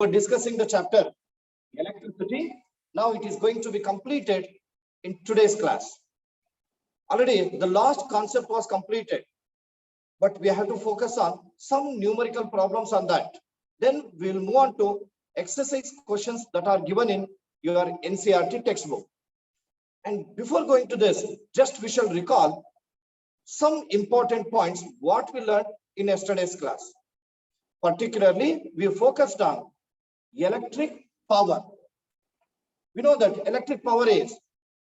for discussing the chapter electricity. Now it is going to be completed in today's class. Already the last concept was completed, but we have to focus on some numerical problems on that. Then we will move on to exercise questions that are given in your NCERT textbook. And before going to this, just we shall recall some important points what we learned in yesterday's class. Particularly, we focused on electric power. We know that electric power is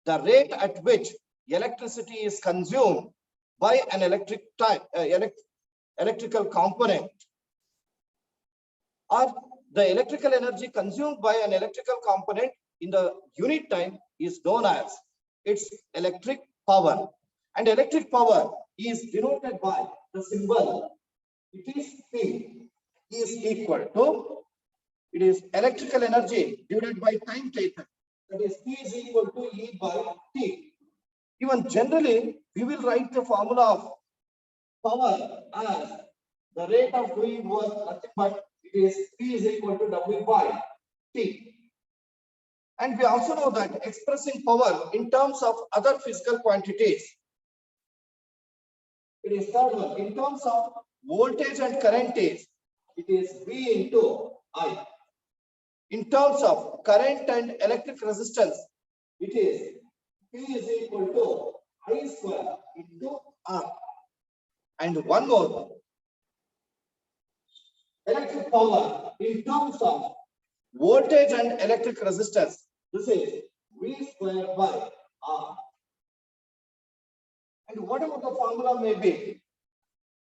the rate at which electricity is consumed by an electrical component, or the electrical energy consumed by an electrical component in the unit time is known as its electric power. And electric power is denoted by the symbol. It is P is equal to, it is electrical energy divided by time taken. That is P is equal to E by T. Even generally, we will write the formula of power as the rate of doing work, nothing but it is P is equal to W by T. And we also know that expressing power in terms of other physical quantities, it is third one. In terms of voltage and current is, it is V into I. In terms of current and electric resistance, it is P is equal to I square into R. And one more, electric power in terms of voltage and electric resistance, this is V square by R. And whatever the formula may be,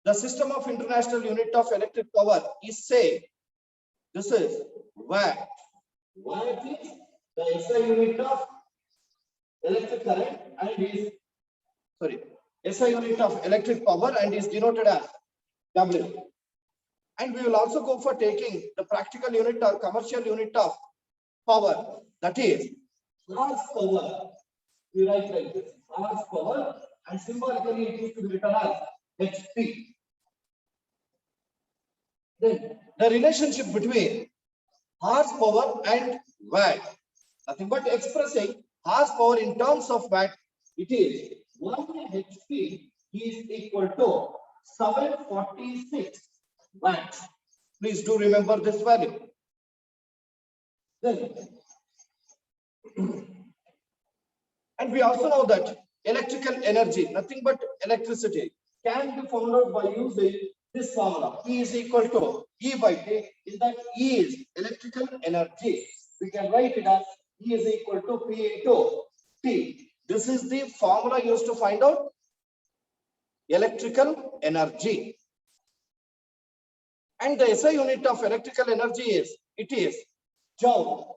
the system of international unit of electric power is say, this is watt. Watt is the SI unit of electric current and is, SI unit of electric power and is denoted as W. And we will also go for taking the practical unit or commercial unit of power, that is horse power. We write like this, horse power, and symbolically it is to be written as HP. Then the relationship between horsepower and watt, nothing but expressing horsepower in terms of watt, it is 1 HP is equal to 746 watts. Please do remember this value. Then, and we also know that electrical energy, nothing but electricity, can be found out by using this formula. P is equal to E by T. In that E is electrical energy. We can write it as E is equal to P into T. This is the formula used to find out electrical energy. And the SI unit of electrical energy is, it is joule.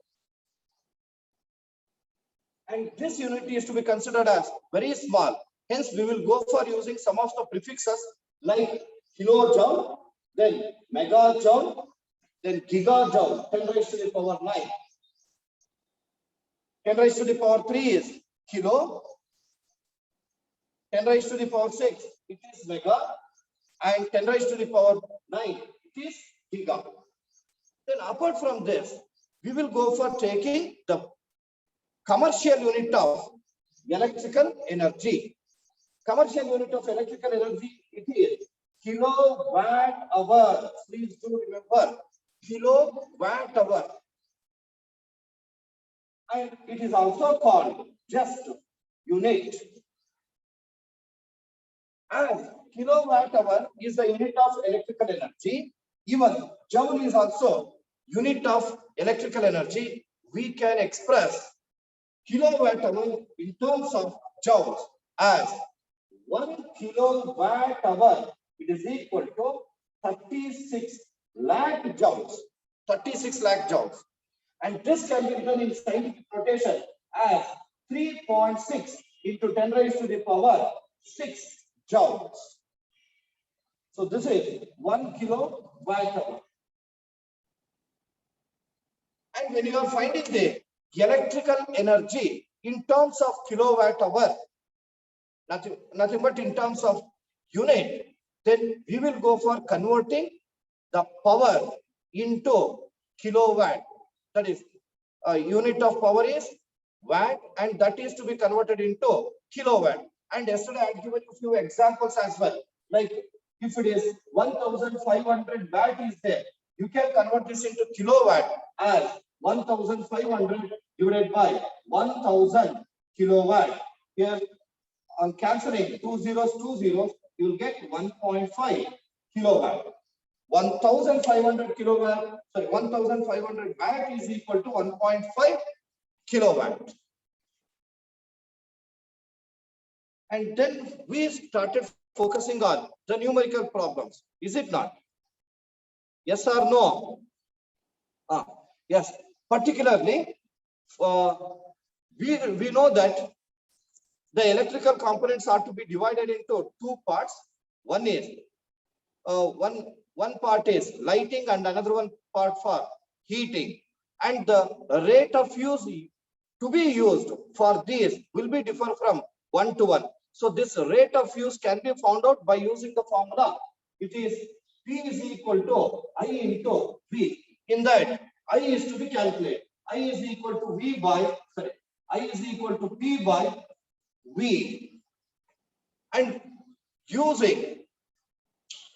And this unit is to be considered as very small. Hence, we will go for using some of the prefixes like kilojoule, then megajoule, then gigajoule, 10 raised to the power 9. 10 raised to the power 3 is kilo. 10 raised to the power 6, it is mega. And 10 raised to the power 9, it is giga. Then apart from this, we will go for taking the commercial unit of electrical energy. Commercial unit of electrical energy, it is kilowatt hour. Please do remember, kilowatt hour. And it is also called just unit. As kilowatt hour is the unit of electrical energy, even joule is also unit of electrical energy. We can express kilowatt hour in terms of joules as 1 kilowatt hour. It is equal to 36 lakh joules. 36 lakh joules. And this can be written in scientific notation as 3.6 into 10 raised to the power 6 joules. So this is 1 kilowatt hour. And when you are finding the electrical energy in terms of kilowatt hour, nothing but in terms of unit, then we will go for converting the power into kilowatt. That is, a unit of power is watt, and that is to be converted into kilowatt. And yesterday I had given you a few examples as well. Like if it is 1500 watt is there, you can convert this into kilowatt as 1500 divided by 1000 kilowatt. Here on cancelling 2 zeros, you will get 1.5 kilowatt. 1500 kilowatt, sorry, 1500 watt is equal to 1.5 kilowatt. And then we started focusing on the numerical problems. Is it not? Yes or no? Yes. Particularly, we know that the electrical components are to be divided into two parts. One is one part is lighting and another one part for heating, and the rate of use to be used for these will be different from 1 to 1. So this rate of use can be found out by using the formula. It is P is equal to I into V. In that, I is to be calculated. I is equal to V by, sorry, I is equal to P by V. And using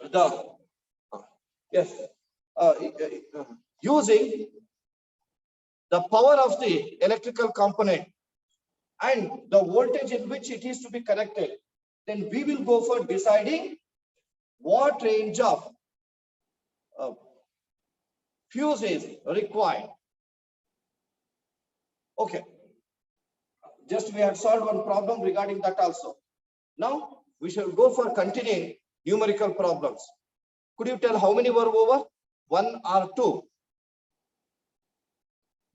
the, using the power of the electrical component and the voltage in which it is to be connected, then we will go for deciding what range of fuse is required. Okay. Just we have solved one problem regarding that also. Now we shall go for continuing numerical problems. Could you tell how many were over? 1 or 2?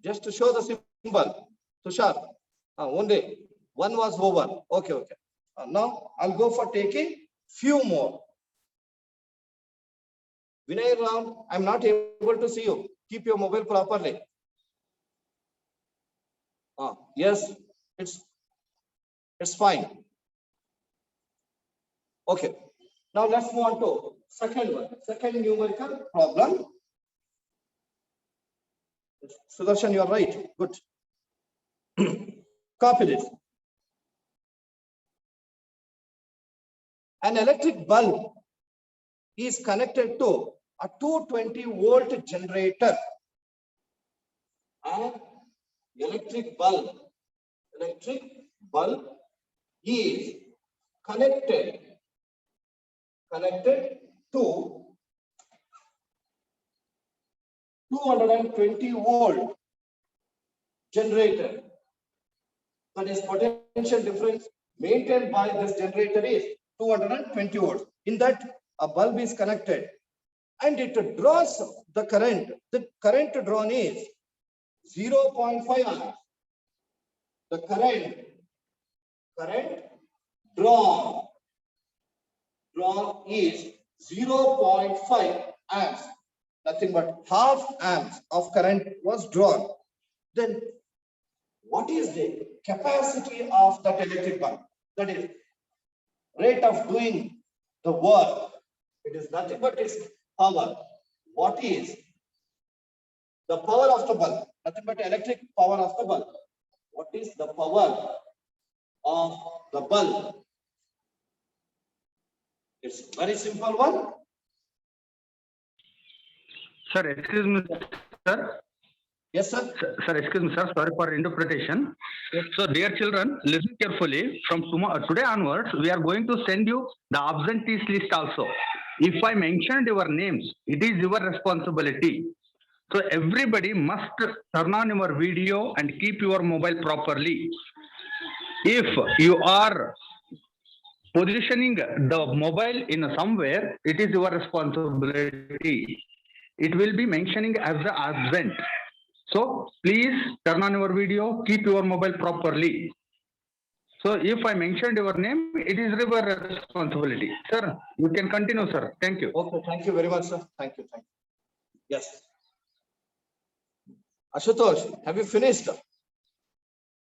Just to show the symbol. Tushar. Only one was over. Okay. Now I'll go for taking few more. Vinay Ram, I'm not able to see you. Keep your mobile properly. Yes, it's fine. Okay. Now let's move on to second one. Second numerical problem. Sudarshan, you are right. Good. Copy this. An electric bulb is connected to a 220 volt generator. An electric bulb is connected to 220 volt generator. That is, potential difference maintained by this generator is 220 volts. In that, a bulb is connected and it draws the current. The current drawn is 0.5 amps. The current drawn is 0.5 amps. Nothing but half amps of current was drawn. Then what is the capacity of that electric bulb? That is rate of doing the work. It is nothing but its power. What is the power of the bulb? Nothing but electric power of the bulb. What is the power of the bulb? It's very simple one. Sir, excuse me, sir. Yes, sir. Sir, excuse me, sir. Sorry for interpretation. Yes. So, dear children, listen carefully. From today onwards, we are going to send you the absentees list also. If I mentioned your names, it is your responsibility. So, everybody must turn on your video and keep your mobile properly. If you are positioning the mobile in somewhere, it is your responsibility. It will be mentioning as the absent. So please turn on your video, keep your mobile properly. So if I mentioned your name, it is your responsibility. Sir, you can continue, sir. Thank you. Okay, thank you very much, sir. Thank you. Yes. Ashutosh, have you finished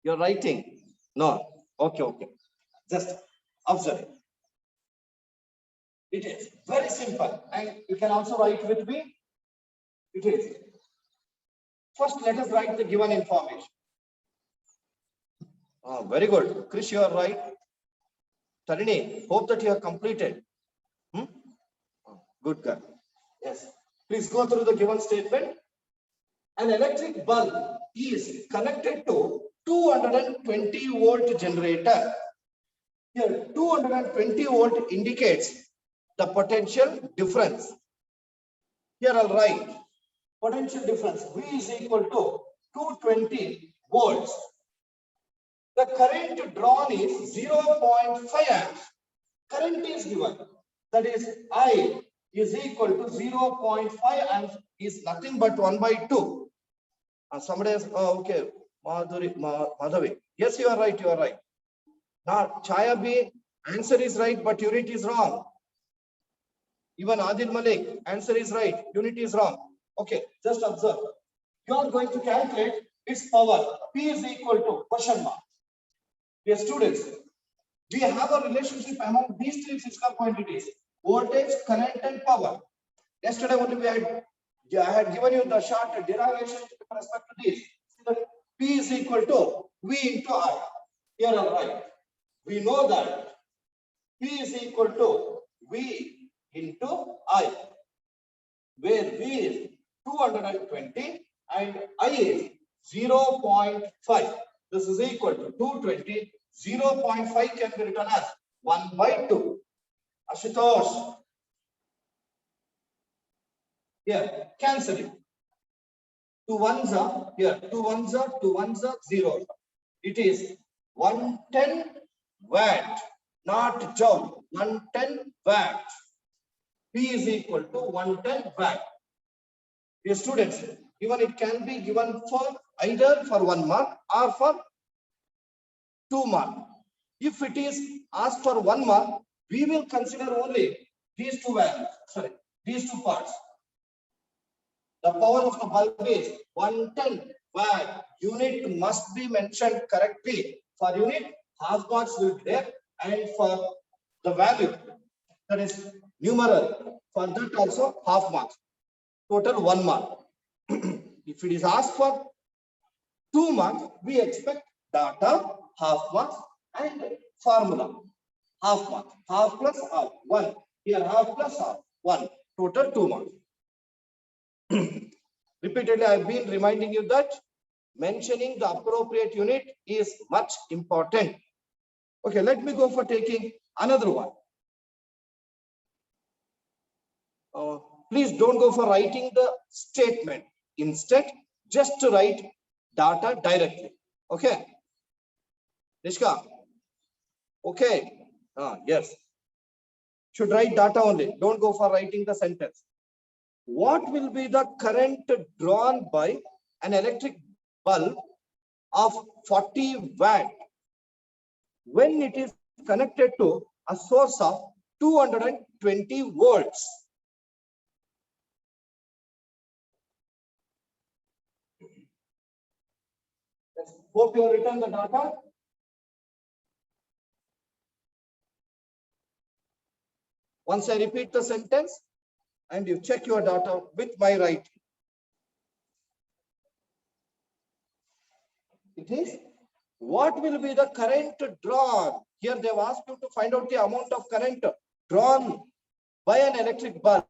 your writing? No. Okay. Just observe. It is very simple, and you can also write with me. It is First, let us write the given information. Very good. Krish, you are right. Tarini, hope that you have completed. Good girl. Yes. Please go through the given statement. An electric bulb is connected to 220 volt generator. Here, 220 volt indicates the potential difference. Here I'll write potential difference. V is equal to 220 volts. The current drawn is 0.5 amps. Current is given. That is I is equal to 0.5 amps is nothing but 1/2. Somebody has, okay, Madhavi. Yes, you are right, you are right. Now, Chaya B, answer is right, but unit is wrong. Even Adil Malik, answer is right, unit is wrong. Okay, just observe. You are going to calculate its power. P is equal to question mark. Dear students, we have a relationship among these three physical quantities: voltage, current, and power. Yesterday only I had given you the short derivation with respect to this. So P is equal to V into I. Here I write. We know that P is equal to V into I, where V is 220 and I is 0.5. This is equal to 220. 0.5 can be written as 1/2. Ashutosh. Here, cancel it. 2 ones are here, 2 ones are 2 ones are 0. It is 110 watt, not joule. 110 watt. P is equal to 110 watt. Dear students, even it can be given for either for 1 mark or for 2 mark. If it is asked for 1 mark, we will consider only these two values. Sorry, these two parts. The power of the bulb is 110 watt. Unit must be mentioned correctly. For unit, half marks will be there, and for the value, that is numeral, for that also half marks. Total 1 mark. If it is asked for 2 marks, we expect data, half marks, and formula. Half marks. Half plus half. 1. Here half plus half. 1. Total 2 marks. Repeatedly, I've been reminding you that mentioning the appropriate unit is much important. Okay, let me go for taking another one. Please don't go for writing the statement. Instead, just to write data directly. Okay. Nishka. Okay. Yes. Should write data only. Don't go for writing the sentence. What will be the current drawn by an electric bulb of 40 watt when it is connected to a source of 220 volts? Hope you have written the data. Once I repeat the sentence and you check your data with my writing. It is, what will be the current drawn? Here they have asked you to find out the amount of current drawn by an electric bulb.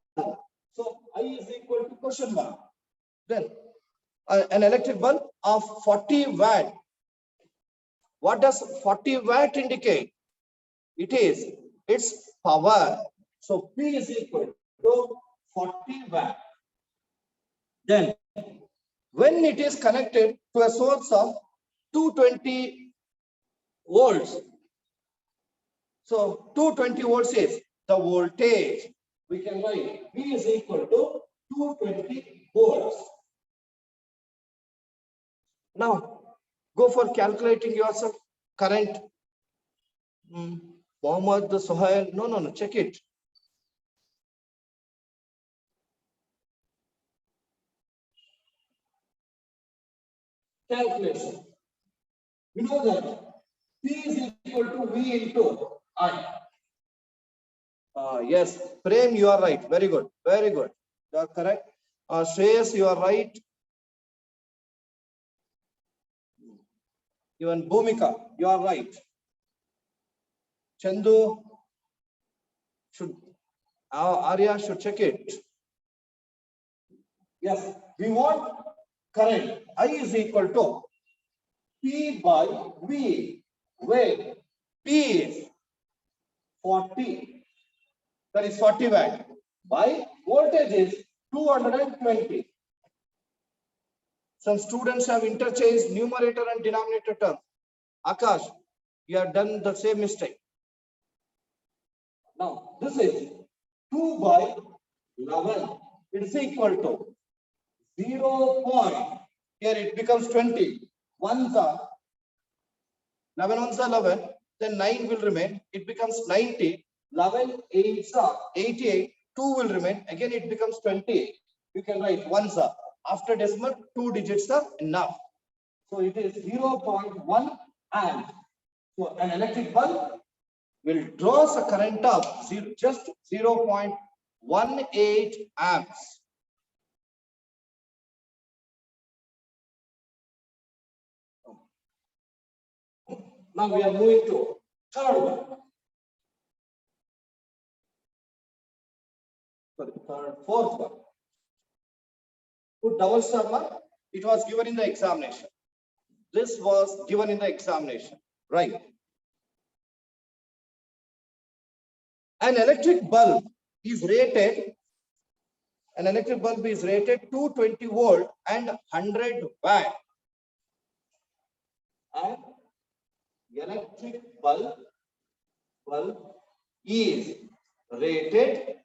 So I is equal to question mark. Then an electric bulb of 40 watt. What does 40 watt indicate? It is its power. So P is equal to 40 watt. Then when it is connected to a source of 220 volts. So 220 volts is the voltage. We can write V is equal to 220 volts. Now go for calculating yourself current. Mohammed Sohail. No, check it. Calculation. We know that P is equal to V into I. Yes, Prem, you are right. Very good. Very good. You are correct. Shreyas, you are right. Even Bhumika, you are right. Chandu should, Arya should check it. Yes, we want current. I is equal to P by V, where P is 40. That is 40 watt. By voltage is 220. Some students have interchanged numerator and denominator terms. Akash, you have done the same mistake. Now, this is 2 by 11. It's equal to 0 point. Here it becomes 20. Ones are 11 ones are 11. Then 9 will remain. It becomes 90. 11 eights are 88. 2 will remain. Again, it becomes 28. You can write ones are. After decimal, 2 digits are enough. So it is 0.1 amp. So an electric bulb will draw a current of just 0.18 amps. Now we are moving to third one. Sorry, fourth one. Put double star mark. It was given in the examination. This was given in the examination, right? An electric bulb is rated. An electric bulb is rated 220 volt and 100 watt. And electric bulb is rated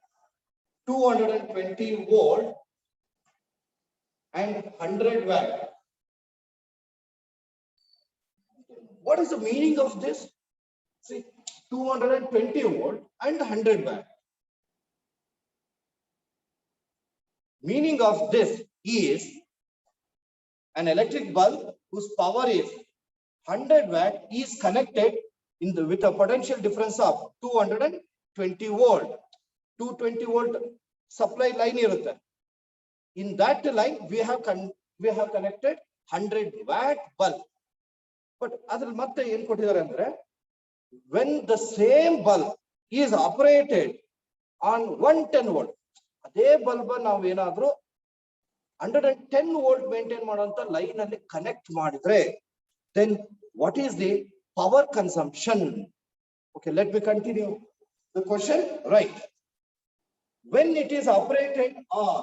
220 volt and 100 watt. What is the meaning of this? See, 220 volt and 100 watt. Meaning of this is an electric bulb whose power is 100 watt is connected with a potential difference of 220 volt. 220 volt supply line irutte. In that line, we have connected 100 watt bulb. But when the same bulb is operated on 110 volt, ಅದೇ bulb ನಾವು ಏನಾದರೂ 110 volt maintain ಮಾಡುವಂತ line ಅಲ್ಲಿ connect ಮಾಡಿದ್ರೆ, then what is the power consumption? Okay, let me continue the question. Right, when it is operated on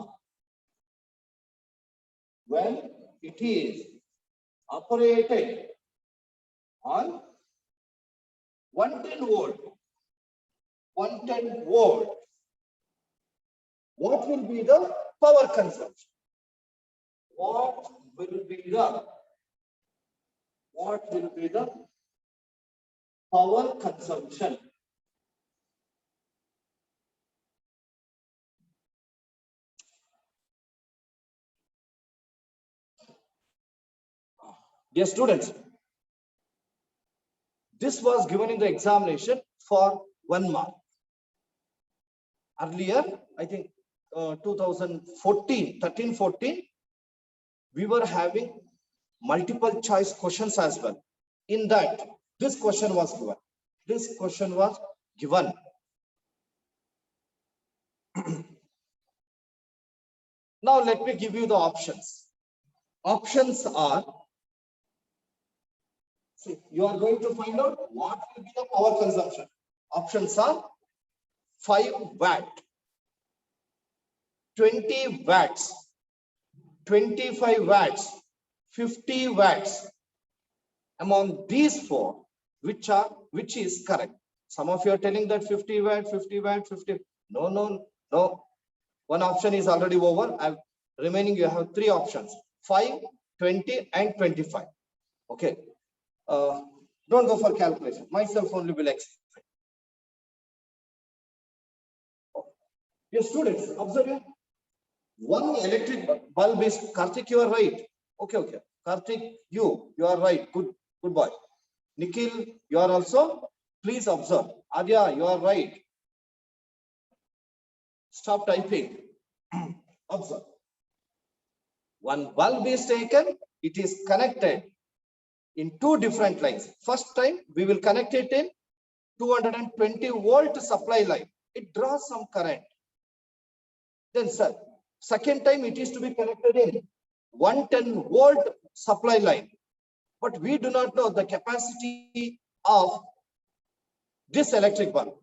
110 volt, what will be the power consumption? What will be the power consumption? Dear students, this was given in the examination for 1 mark. Earlier, I think 13-14, we were having multiple choice questions as well. In that, this question was given. Now let me give you the options. Options are, see, you are going to find out what will be the power consumption. Options are 5 watt, 20 watts, 25 watts, 50 watts. Among these four, which is correct? Some of you are telling that 50 watt, 50 watt, 50. No. One option is already over. Remaining, you have 3 options: 5, 20, and 25. Okay. Don't go for calculation. Myself only will explain. Your students, observe here. One electric bulb is, Karthik, you are right. Okay. Karthik, you are right. Good boy. Nikhil, you are also. Please observe. Adya, you are right. Stop typing. Observe. One bulb is taken. It is connected in two different lines. First time we will connect it in 220 volt supply line. It draws some current. Then sir, second time it is to be connected in 110 volt supply line. But we do not know the capacity of this electric bulb.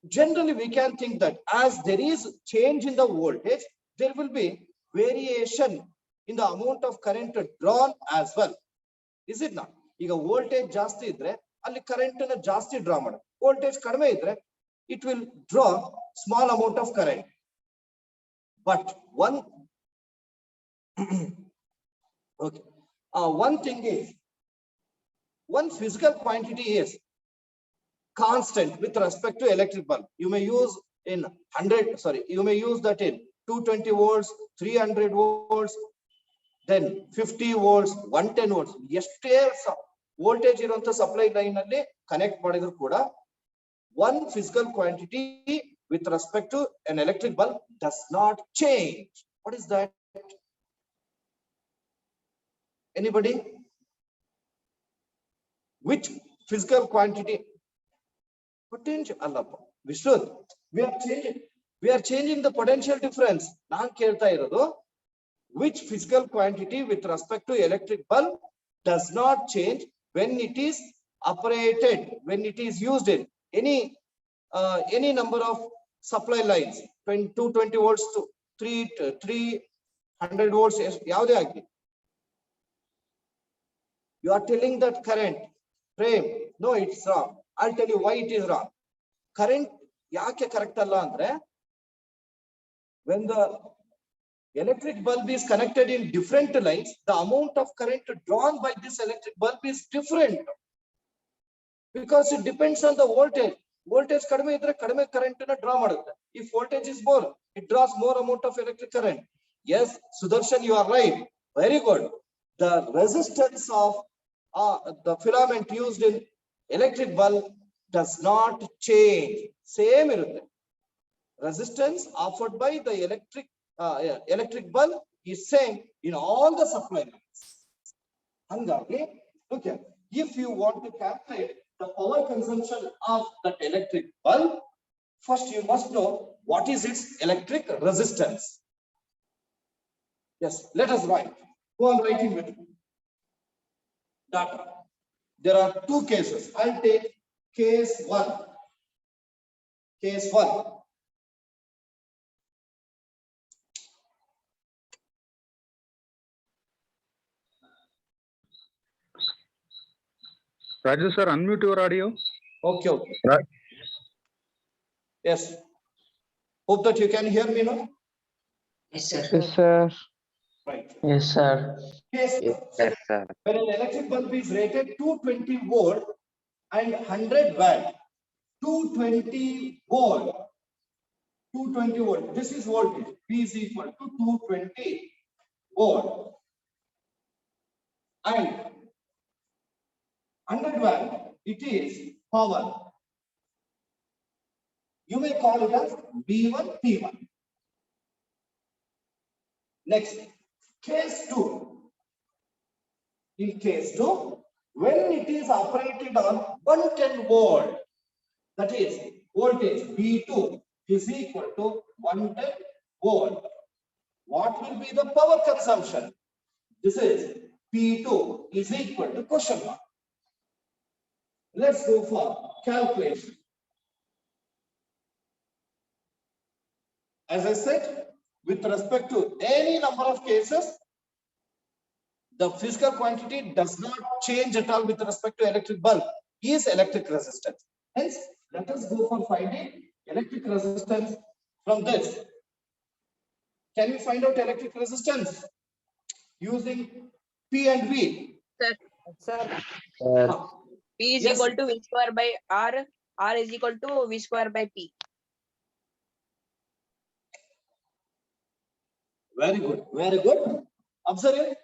Generally, we can think that as there is change in the voltage, there will be variation in the amount of current drawn as well. Is it not? ಈಗ voltage ಜಾಸ್ತಿ ಇದ್ರೆ ಅಲ್ಲಿ current ಅನ್ನು ಜಾಸ್ತಿ draw ಮಾಡುತ್ತೆ. Voltage ಕಡಿಮೆ ಇದ್ರೆ it will draw small amount of current. But one okay, one thing is, one physical quantity is constant with respect to electric bulb. You may use in 100, sorry, you may use that in 220 volts, 300 volts, then 50 volts, 110 volts. ಎಷ್ಟೇ voltage ಇರುವಂತ supply line ಅಲ್ಲಿ connect ಮಾಡಿದ್ರು ಕೂಡ one physical quantity with respect to an electric bulb does not change. What is that? Anybody? Which physical quantity? Potential. Allah, Vishnu, we are changing the potential difference. Naan kelta irodu, which physical quantity with respect to electric bulb does not change when it is operated, when it is used in any number of supply lines, 220 volts to 300 volts. ಯಾವದೇ ಆಗಲಿ, you are telling that current, Prem, no, it's wrong. I'll tell you why it is wrong. Current ಯಾಕೆ correct ಅಲ್ಲ ಅಂದ್ರೆ, when the electric bulb is connected in different lines, the amount of current drawn by this electric bulb is different because it depends on the voltage. Voltage kadime idre kadime current na draw madutte. If voltage is more, it draws more amount of electric current. Yes, Sudarshan, you are right. Very good. The resistance of the filament used in electric bulb does not change. Same irutte. Resistance offered by the electric bulb is same in all the supply lines. Hangagi, look here. If you want to calculate the power consumption of that electric bulb, first you must know what is its electric resistance. Yes, let us write. Go on writing with me. Data. There are two cases. I'll take case 1. Case 1. Raju sir, unmute your audio. Okay, okay. Right. Yes. Hope that you can hear me now. Yes, sir. Yes, sir. Right. Yes, sir. Case Yes, sir. when an electric bulb is rated 220 volt and 100 watt, 220 volt, 220 volt. This is voltage. V is equal to 220 volt and 100 watt. It is power. You may call it as V1, P1. Next, case 2. In case 2, when it is operated on 110 volt, that is voltage V2 is equal to 110 volt. What will be the power consumption? This is P2 is equal to question mark. Let's go for calculation. As I said, with respect to any number of cases, the physical quantity does not change at all with respect to electric bulb, is electric resistance. Hence, let us go for finding electric resistance from this. Can you find out electric resistance using P and V? Sir. P is Yes. equal to V square by R. R is equal to V square by P. Very good, very good. Observe it.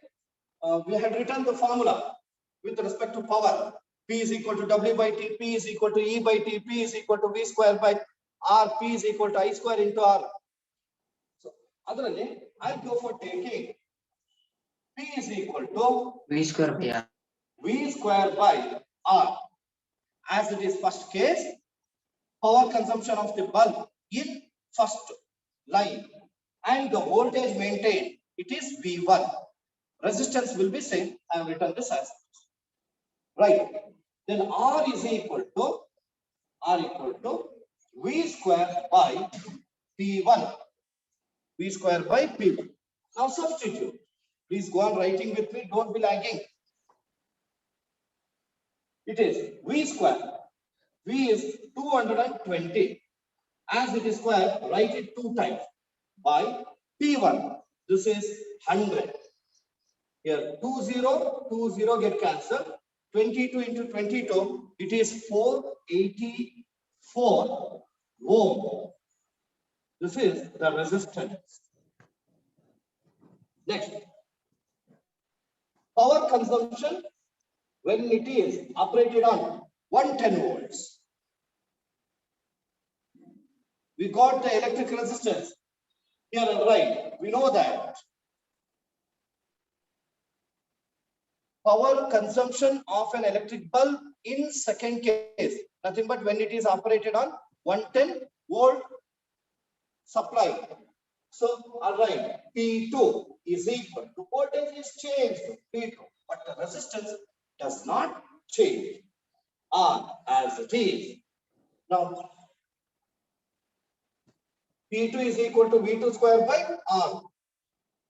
We had written the formula with respect to power. P is equal to W by T, P is equal to E by T, P is equal to V square by R, P is equal to I square into R. So, adralli, I'll go for taking P is equal to V square by R. V square by R. As it is first case, power consumption of the bulb in first line and the voltage maintained, it is V1. Resistance will be same. I have written this as right. Then R is equal to V square by P1. V square by P1. Now substitute. Please go on writing with me. Don't be lagging. It is V square. V is 220. As it is square, write it 2 times by P1. This is 100. Here 20 get cancelled. 22 into 22, it is 484 ohm. This is the resistance. Next, power consumption when it is operated on 110 volts. We got the electric resistance here and right. We know that power consumption of an electric bulb in second case, nothing but when it is operated on 110 volt supply. So, all right, P2 is equal to voltage is changed to P2, but the resistance does not change. R as it is. Now, P2 is equal to V2 square by R.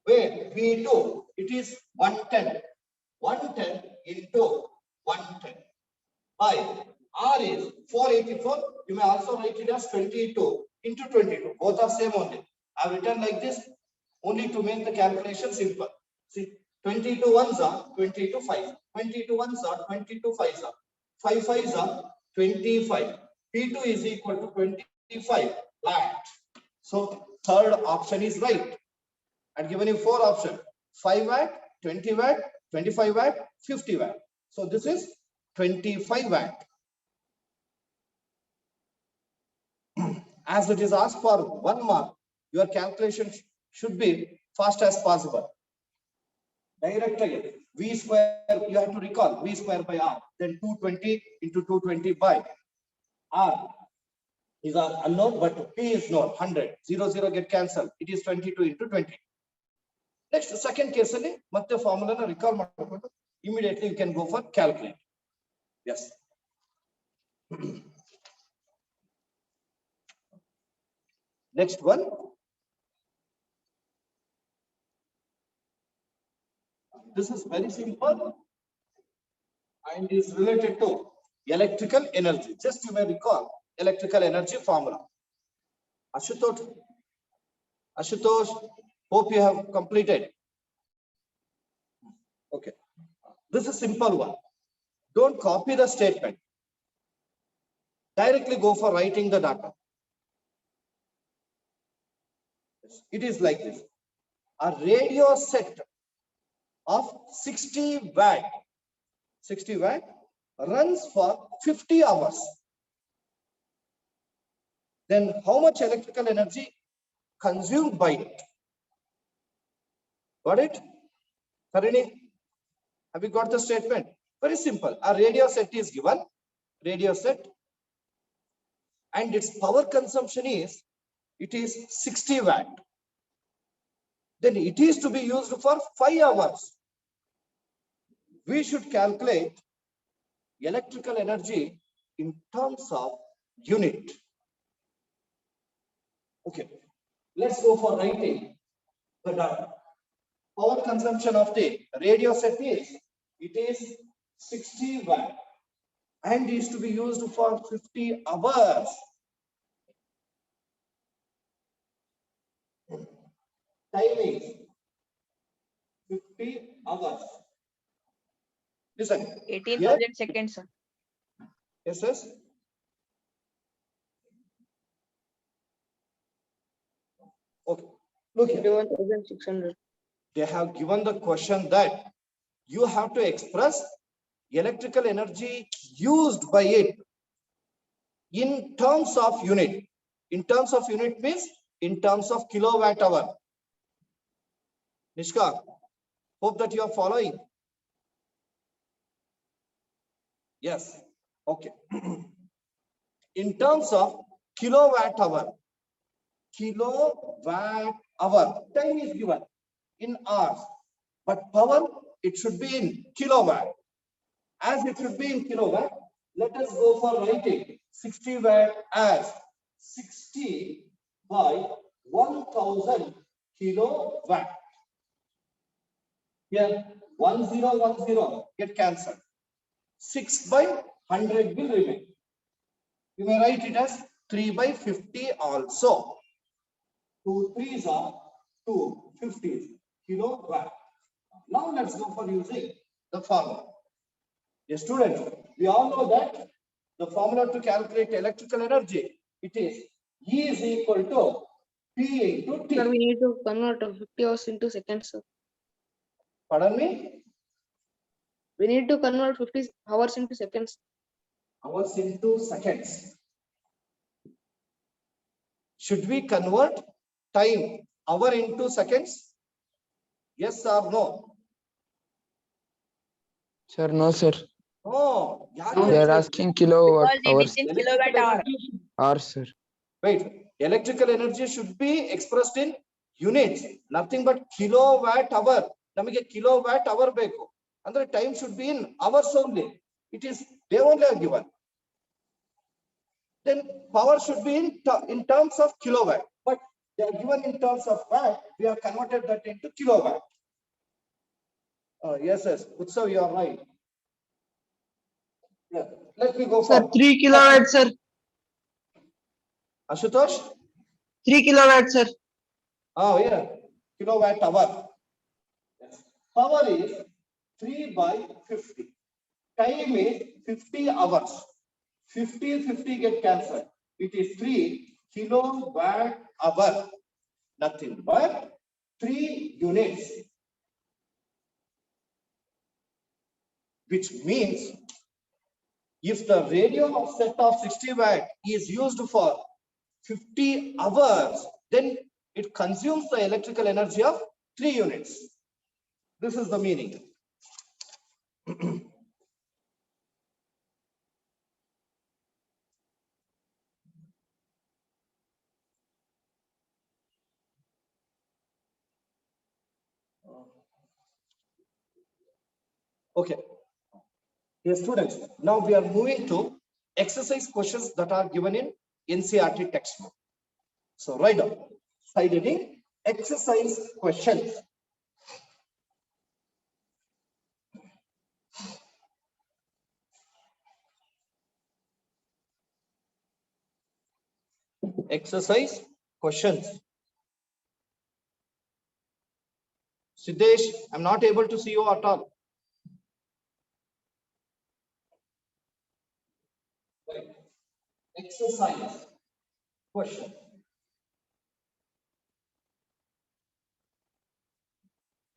Where V2, it is 110. 110 into 110 by R is 484. You may also write it as 22 into 22. Both are same only. I have written like this only to make the calculation simple. See, 22 ones are 22 5s. 22 ones are 22 5s are. 5 5s are 25. P2 is equal to 25 watt. So third option is right. I've given you 4 options: 5 watt, 20 watt, 25 watt, 50 watt. So this is 25 watt. As it is asked for 1 mark, your calculation should be fast as possible. Directly, V square, you have to recall V square by R, then 220 into 220 by R is unknown, but P is known, 100. 0, 0 get cancelled. It is 22 into 20. Next, second case, matte formula na recall ಮಾಡ್ಕೊಂಡು immediately you can go for calculate. Yes. Next one. This is very simple and is related to electrical energy. Just you may recall electrical energy formula. Ashutosh, hope you have completed. Okay. This is simple one. Don't copy the statement. Directly go for writing the data. It is like this. A radio set of 60 watt runs for 50 hours. Then how much electrical energy consumed by it? Got it? Tarini, have you got the statement? Very simple. A radio set is given, radio set, and its power consumption is, it is 60 watt. Then it is to be used for 5 hours. We should calculate electrical energy in terms of unit. Okay, let's go for writing the data. Power consumption of the radio set is, it is 60 watt and is to be used for 50 hours. Time is 50 hours. Listen. 18,000 seconds, sir. Yes, yes. Okay. Look here. 21,600. They have given the question that you have to express electrical energy used by it in terms of unit. In terms of unit means in terms of kilowatt hour. Nishka, hope that you are following. Yes. Okay. In terms of kilowatt hour, time is given in hours, but power, it should be in kilowatt. As it should be in kilowatt, let us go for writing 60 watt as 60 by 1000 kilowatt. Here 1010 get cancelled. 6 by 100 will remain. You may write it as 3 by 50 also. 2 3s are 2 50s kilowatt. Now let's go for using the formula. Yes, students, we all know that the formula to calculate electrical energy, it is E is equal to P into T. Sir, we need to convert 50 hours into seconds, sir. Pardon me? We need to convert 50 hours into seconds. Hours into seconds. Should we convert time hour into seconds? Yes or no? Sir, no, sir. No. They are asking kilowatt Because it hours. is in kilowatt hour. Hours, sir. Wait, electrical energy should be expressed in units, nothing but kilowatt hour. Namage kilowatt hour beku. And the time should be in hours only. It is, they only are given. Then power should be in terms of kilowatt, but they are given in terms of watt. We have converted that into kilowatt. Yes, Utsav, you are right. Yeah. Let me go Sir, for 3 kilowatts, sir. Ashutosh. 3 kilowatts, sir. Oh, yeah, kilowatt hour. Yes. Power is 3 by 50. Time is 50 hours. 50 get cancelled. It is 3 kilowatt hour. Nothing but 3 units. Which means if the radio offset of 60 watt is used for 50 hours, then it consumes the electrical energy of 3 units. This is the meaning. Okay. Yes, students, now we are moving to exercise questions that are given in NCERT textbook. So write down side heading exercise questions. Exercise questions. Siddesh, I'm not able to see you at all. Exercise question.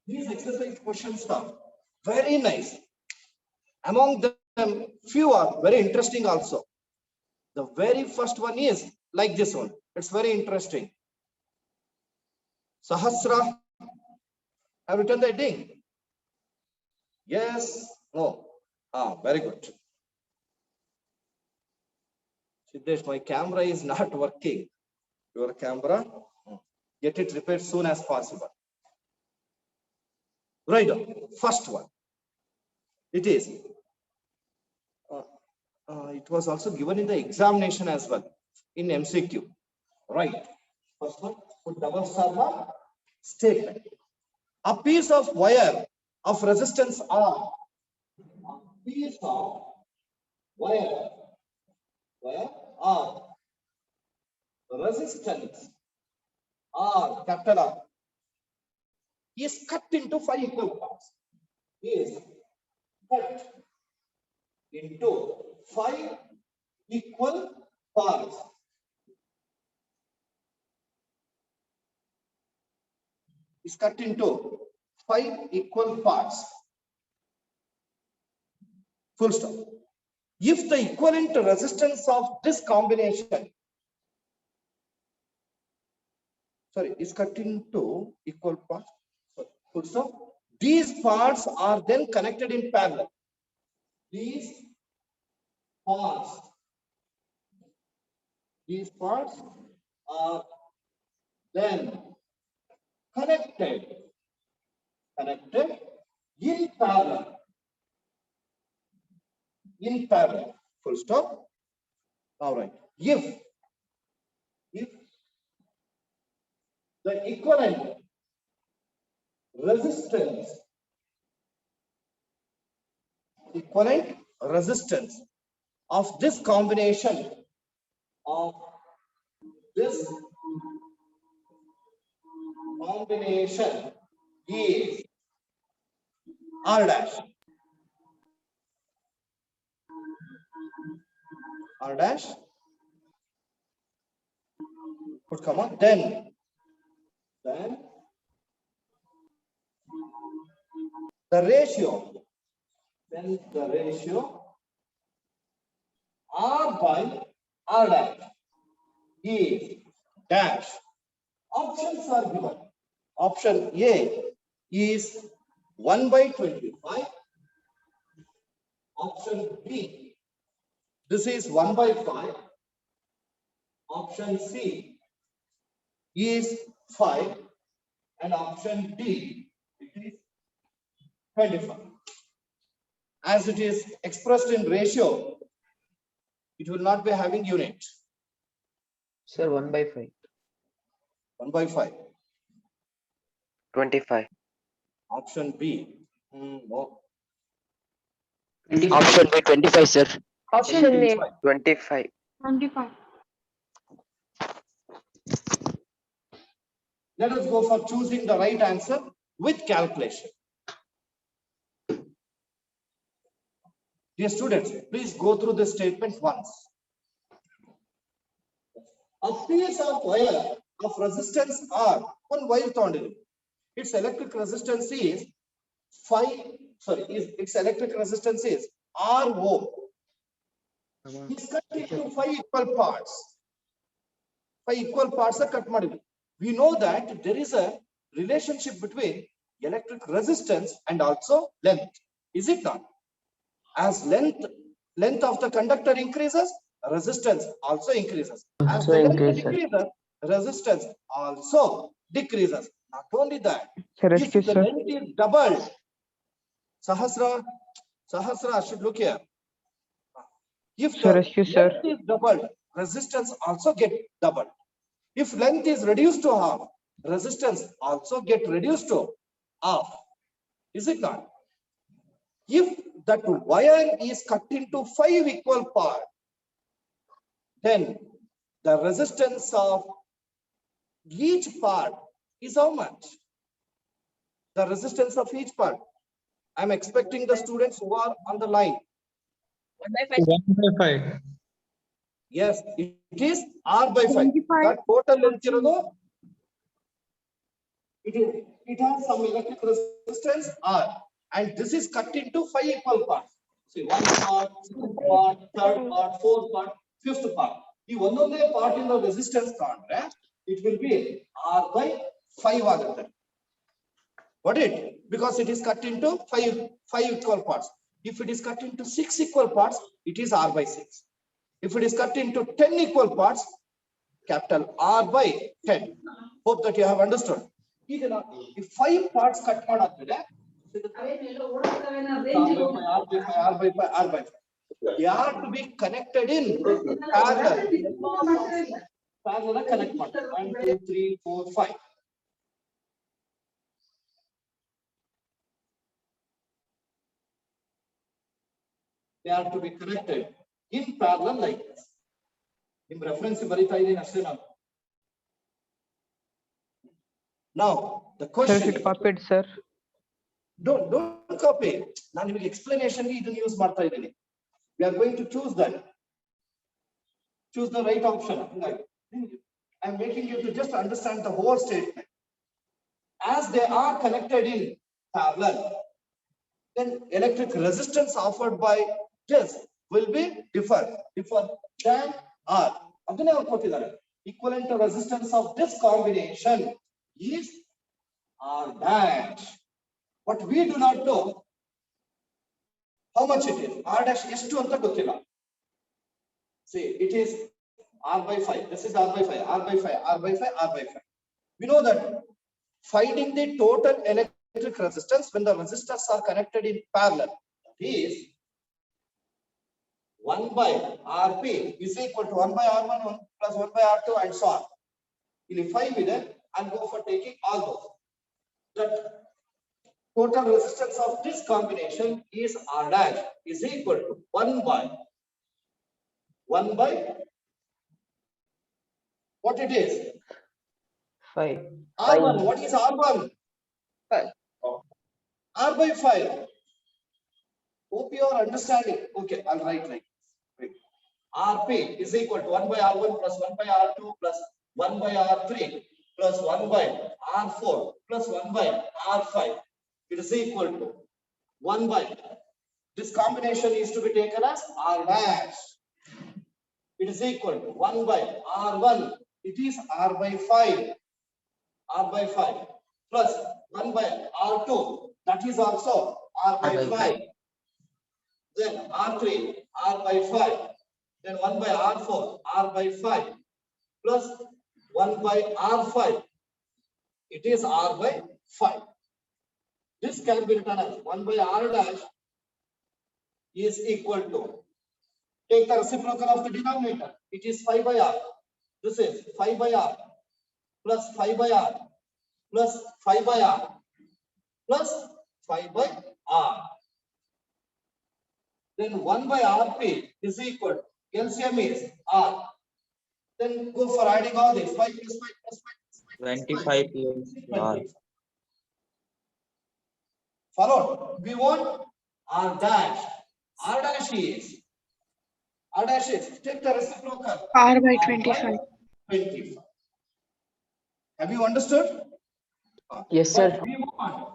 These exercise questions are very nice. Among them, few are very interesting also. The very first one is like this one. It's very interesting. Sahasra. Have written the heading? Yes. No. Very good. Siddesh, my camera is not working. Your camera, get it repaired soon as possible. Right on. First one. It is. It was also given in the examination as well in MCQ. Right. First one, put double star mark. Statement. A piece of wire of resistance R. A piece of wire R. Resistance R, capital R, is cut into 5 equal parts. Is cut into 5 equal parts. Is cut into 5 equal parts. Full stop. If the equivalent resistance of this combination, is cut into equal parts. Full stop. These parts are then connected in parallel. These parts. These parts are then connected in parallel. Full stop. All right. If the equivalent resistance of this combination is R dash. Put comma, then the ratio R by R dash is dash. Options are given. Option A is 1 by 25. Option B, this is 1 by 5. Option C is 5. And option D, it is 25. As it is expressed in ratio, it will not be having unit. Sir, 1 by 5. 1 by 5. 25. Option B. No. Option B 25, sir. Option A. 25. 25. Let us go for choosing the right answer with calculation. Dear students, please go through this statement once. A piece of wire of resistance R, one wire tondil. Its electric resistance is its electric resistance is R ohm. It's cut into 5 equal parts. 5 equal parts are cut ಮಾಡಿದ್ವಿ. We know that there is a relationship between electric resistance and also length. Is it not? As length of the conductor increases, resistance also increases. As the length decreases, resistance also decreases. Not only that, Sir, if excuse, the sir. length is doubled, Sahasra should look here. If Sir, the excuse, sir. length is doubled, resistance also get doubled. If length is reduced to half, resistance also get reduced to half. Is it not? If that wire is cut into 5 equal parts, then the resistance of each part is how much? The resistance of each part. I'm expecting the students who are on the line. 1 by 5. 1 by 5. Yes, it is R by 5. That total length, it has some electric resistance R, and this is cut into 5 equal parts. See, 1 part, 2 part, 3rd part, 4th part, 5th part. If one of the part in the resistance contract, it will be R by 5 agate. What it? Because it is cut into 5 equal parts. If it is cut into 6 equal parts, it is R by 6. If it is cut into 10 equal parts, capital R by 10. Hope that you have understood. If 5 parts cut R by 5. They are to be connected in parallel. Parallel connect 1, 2, 3, 4, 5. They are to be connected in parallel like this. In reference to now the Sir, question is it copied, sir? don't copy. Now explanation use we are going to choose that. Choose the right option. I'm making you to just understand the whole statement. As they are connected in parallel, then electric resistance offered by this will be different than R. Equivalent resistance of this combination is R dash. But we do not know how much it is. R dash is 2 anta gottilla. See, it is R by 5. This is R by 5, R by 5, R by 5, R by 5. We know that finding the total electric resistance when the resistors are connected in parallel, that is 1 by Rp is equal to 1 by R1 plus 1 by R2 and so on. In 5 minutes, I'll go for taking all those. That total resistance of this combination is R dash is equal to 1 by what it is? 5. R1. What is R1? 5. R by 5. Hope you are understanding. Okay, I'll write like this. Rp is equal to 1 by R1 plus 1 by R2 plus 1 by R3 plus 1 by R4 plus 1 by R5. It is equal to 1 by. This combination is to be taken as R dash. It is equal to 1 by R1. It is R by 5. R by 5 plus 1 by R2. That is also R by 5. Then R3, R by 5. Then 1 by R4, R by 5 plus 1 by R5. It is R by 5. This can be written as 1 by R dash is equal to, take the reciprocal of the denominator. It is 5 by R. This is 5 by R plus 5 by R plus 5 by R plus 5 by R. Then 1 by Rp is equal to, LCM is R. Then go for adding all this. 5 plus 5 plus 5 plus 5. 25 plus R. Followed. We want R dash. R dash is. Take the reciprocal. R by 25. 25. Have you understood? Yes, sir. But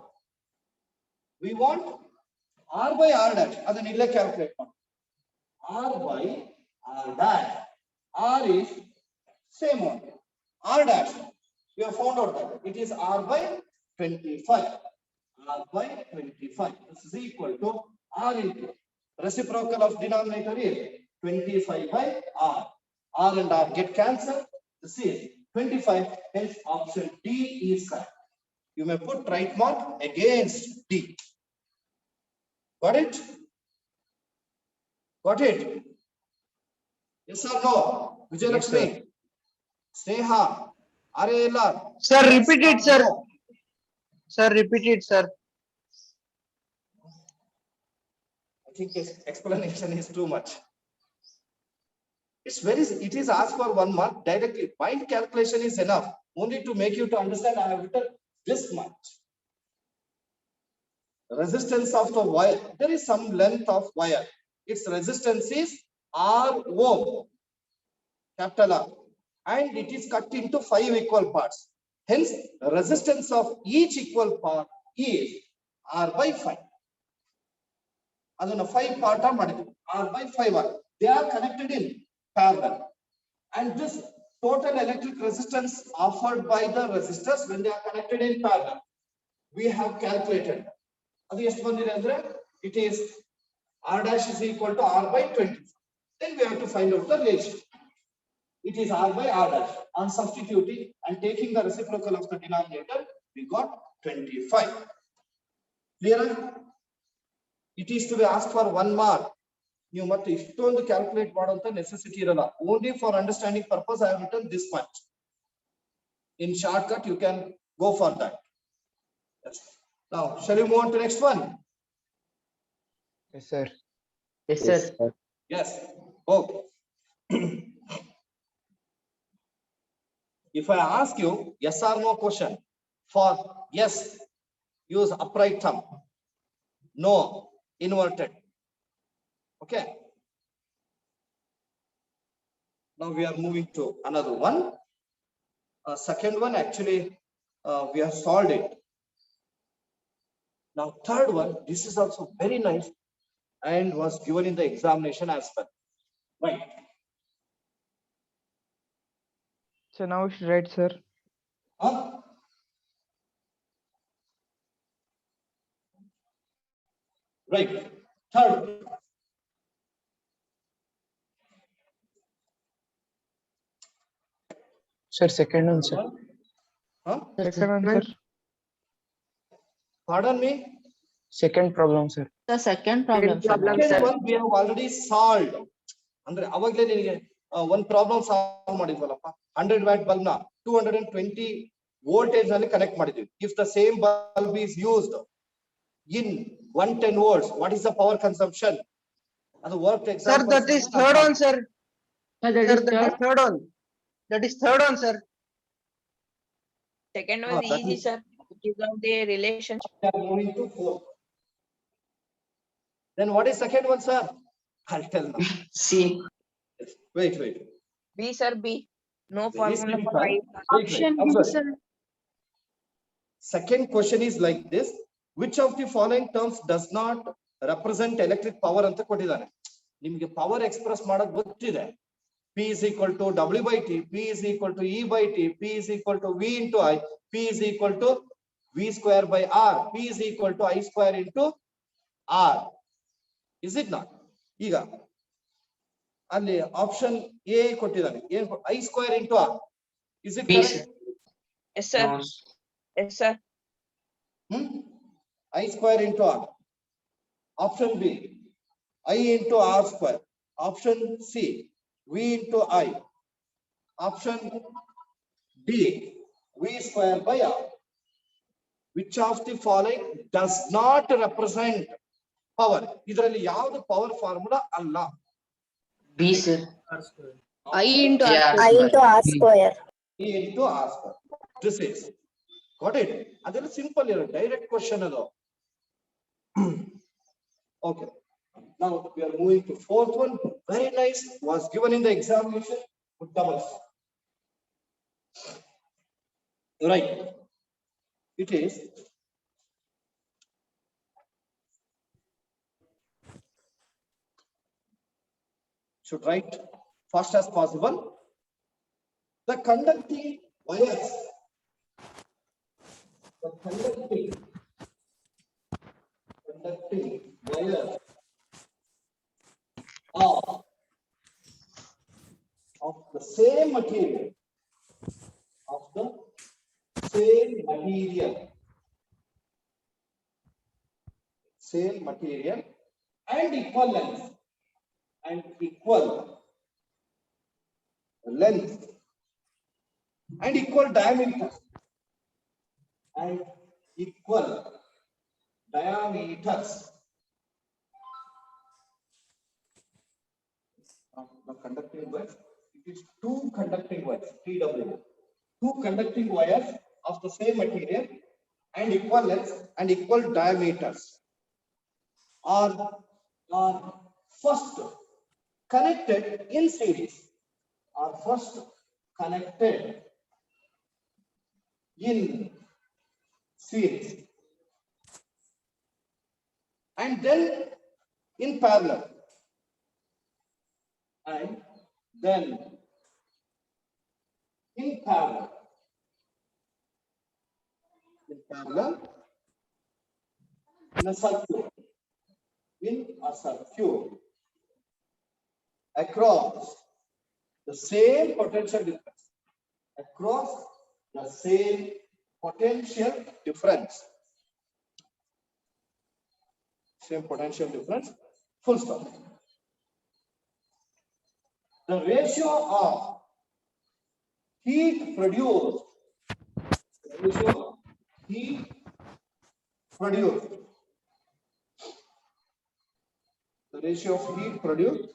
we want R by R dash. That's an calculate. R by R dash. R is same one. R dash. We have found out that it is R by 25. R by 25. This is equal to R into reciprocal of denominator is 25 by R. R and R get cancelled. This is 25. Hence option D is correct. You may put right mark against D. Got it? Got it? Yes or no? Vijay Lakshmi, Sneha, RALR. Sir, repeat it, sir. Sir, repeat it, sir. I think his explanation is too much. It is asked for 1 mark directly. Mind calculation is enough. Only to make you to understand I have written this much. Resistance of the wire. There is some length of wire. Its resistance is R ohm. Capital R. And it is cut into 5 equal parts. Hence, resistance of each equal part is R by 5. Adana 5 part R by 5 R. They are connected in parallel. And this total electric resistance offered by the resistors when they are connected in parallel, we have calculated. It is R dash is equal to R by 20. Then we have to find out the ratio. It is R by R dash. On substituting and taking the reciprocal of the denominator, we got 25. Clear? It is to be asked for 1 mark. You must calculate the necessity. Only for understanding purpose, I have written this much. In shortcut, you can go for that. Yes. Now, shall we move on to next one? Yes, sir. Yes, sir. Yes. Okay. If I ask you yes or no question, for yes, use upright thumb. No, inverted. Okay. Now we are moving to another one. Second one, actually, we have solved it. Now, third one, this is also very nice and was given in the examination as well. Right. So now it's right, sir. Huh? Right. Third. Sir, second one, sir. Huh? Second one, sir. Pardon me? Second problem, sir. The second problem, sir. Second one we have already solved. ಅಂದ್ರೆ ಅವಾಗಲೇ ನಿನಗೆ ಒಂದು problem solve ಮಾಡಿದ್ವಲ್ಲಪ್ಪ 100 watt bulb ನ 220 voltage ನಲ್ಲಿ connect ಮಾಡಿದ್ವಿ. If the same bulb is used in 110 volts, what is the power consumption? ಅದು work Sir, example. that is third one, sir. Sir, that Sir, is that is third. third one. That is third one, sir. Second one is that easy, is- sir. It is of the relationship. Moving to 4. Then what is second one, sir? I'll tell now. C. Wait. B, sir, B. No Very formula for simple. I. Option B, Observe. sir. Second question is like this. Which of the following terms does not represent electric power ಅಂತ ಕೊಟ್ಟಿದ್ದಾನೆ. ನಿಮಗೆ power express ಮಾಡಕ್ ಗೊತ್ತಿದೆ. P is equal to W by T, P is equal to E by T, P is equal to V into I, P is equal to V square by R, P is equal to I square into R. Is it not? ಈಗ ಅಲ್ಲಿ option A ಕೊಟ್ಟಿದ್ದಾನೆ. ಏನ್ I square into R. Is it B, correct? sir. Yes, sir. No. Yes, sir. I square into R. Option B, I into R square. Option C, V into I. Option D, V square by R. Which of the following does not represent power? ಇದರಲ್ಲಿ ಯಾವುದು power formula ಅಲ್ಲ. B, sir. I into R. Yeah. I into R square. E into R square. This is. Got it? ಅದೆಲ್ಲ simple ಇರೋ direct question ಅದು. Okay. Now we are moving to fourth one. Very nice. Was given in the examination with double star. Right. It is. Should write fast as possible. The conducting wires. The conducting wires are of the same material. Of the same material. Same material and equal length. And equal length. And equal diameter. And equal diameters of the conducting wires. It is two conducting wires, TW. Two conducting wires of the same material and equal length and equal diameters are first connected in series. Are first connected in series. And then in parallel. And then in parallel. In parallel. In a circuit. In a circuit. Across the same potential difference. Across the same potential difference. Same potential difference, full stop. The ratio of heat produced, the ratio of heat produced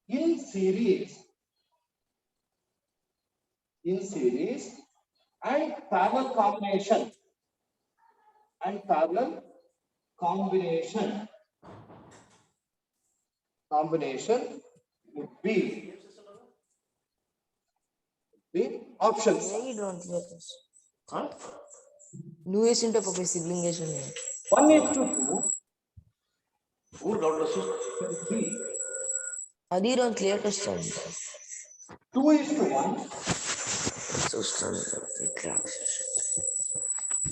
in series and parallel combination would be options. Lewis into siblingation. 1:2. Adi don't clear test. 2:1.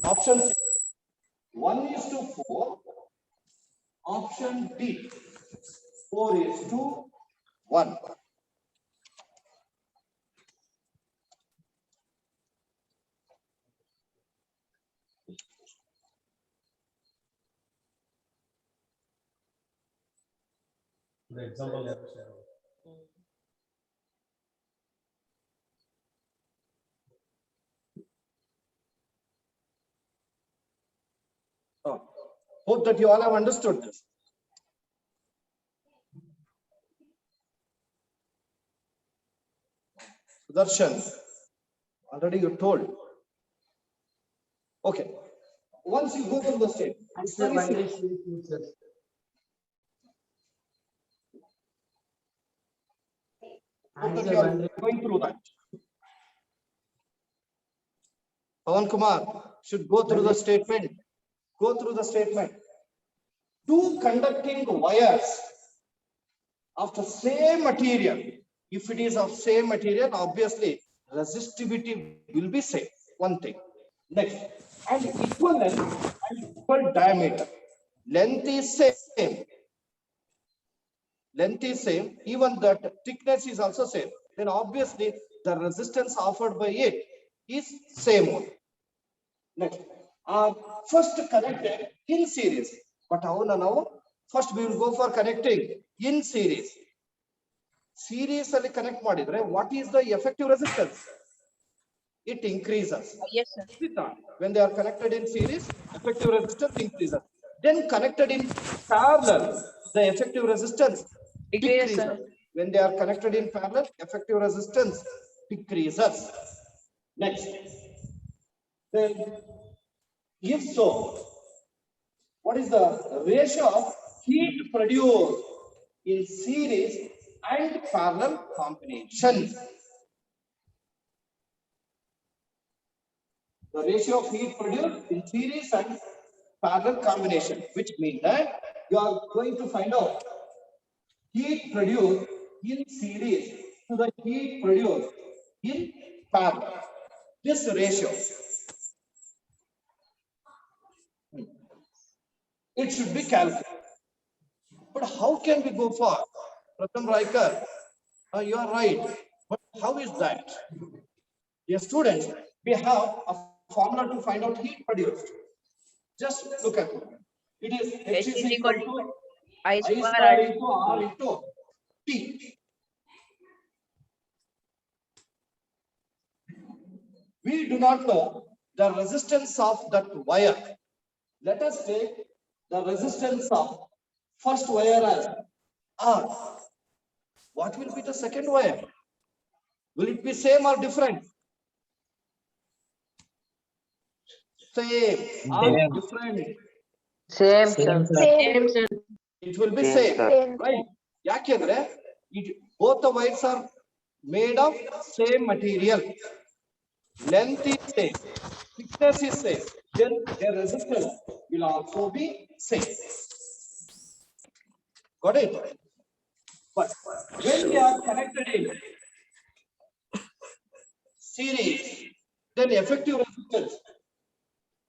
Option C. 1:4. Option D. 4:1. Hope that you all have understood this. Sudarshan, already you told. Okay. Once you go through the state, it's very simple. Hope that you are going through that. Pawan Kumar should go through the statement. Go through the statement. Two conducting wires of the same material. If it is of same material, obviously resistivity will be same. One thing. Next, and equal length and equal diameter. Length is same. Length is same. Even that thickness is also same. Then obviously the resistance offered by it is same one. Next, first connected in series. But how now? First we will go for connecting in series. Series ಅಲ್ಲಿ connect ಮಾಡಿದ್ರೆ what is the effective resistance? It increases. Yes, sir. Is it not? When they are connected in series, effective resistance increases. Then connected in parallel, the effective resistance Decreases, decreases. When they are connected in parallel, effective resistance decreases. Next, then if so, what is the ratio of heat produced in series and parallel combinations? The ratio of heat produced in series and parallel combination, which means that you are going to find out heat produced in series to the heat produced in parallel. This ratio, it should be calculated. But how can we go for? Pratham Raikar, you are right. But how is that? Dear students, we have a formula to find out heat produced. Just look at it. It is H is equal to I I square square R. into R into T. We do not know the resistance of that wire. Let us take the resistance of first wire as R. What will be the second wire? Will it be same or different? Same or different? Same, sir. Same, sir. It will be same, right? Yakendre, both the wires are made of same material. Length is same, thickness is same. Then their resistance will also be same. Got it? But when they are connected in series, then effective resistance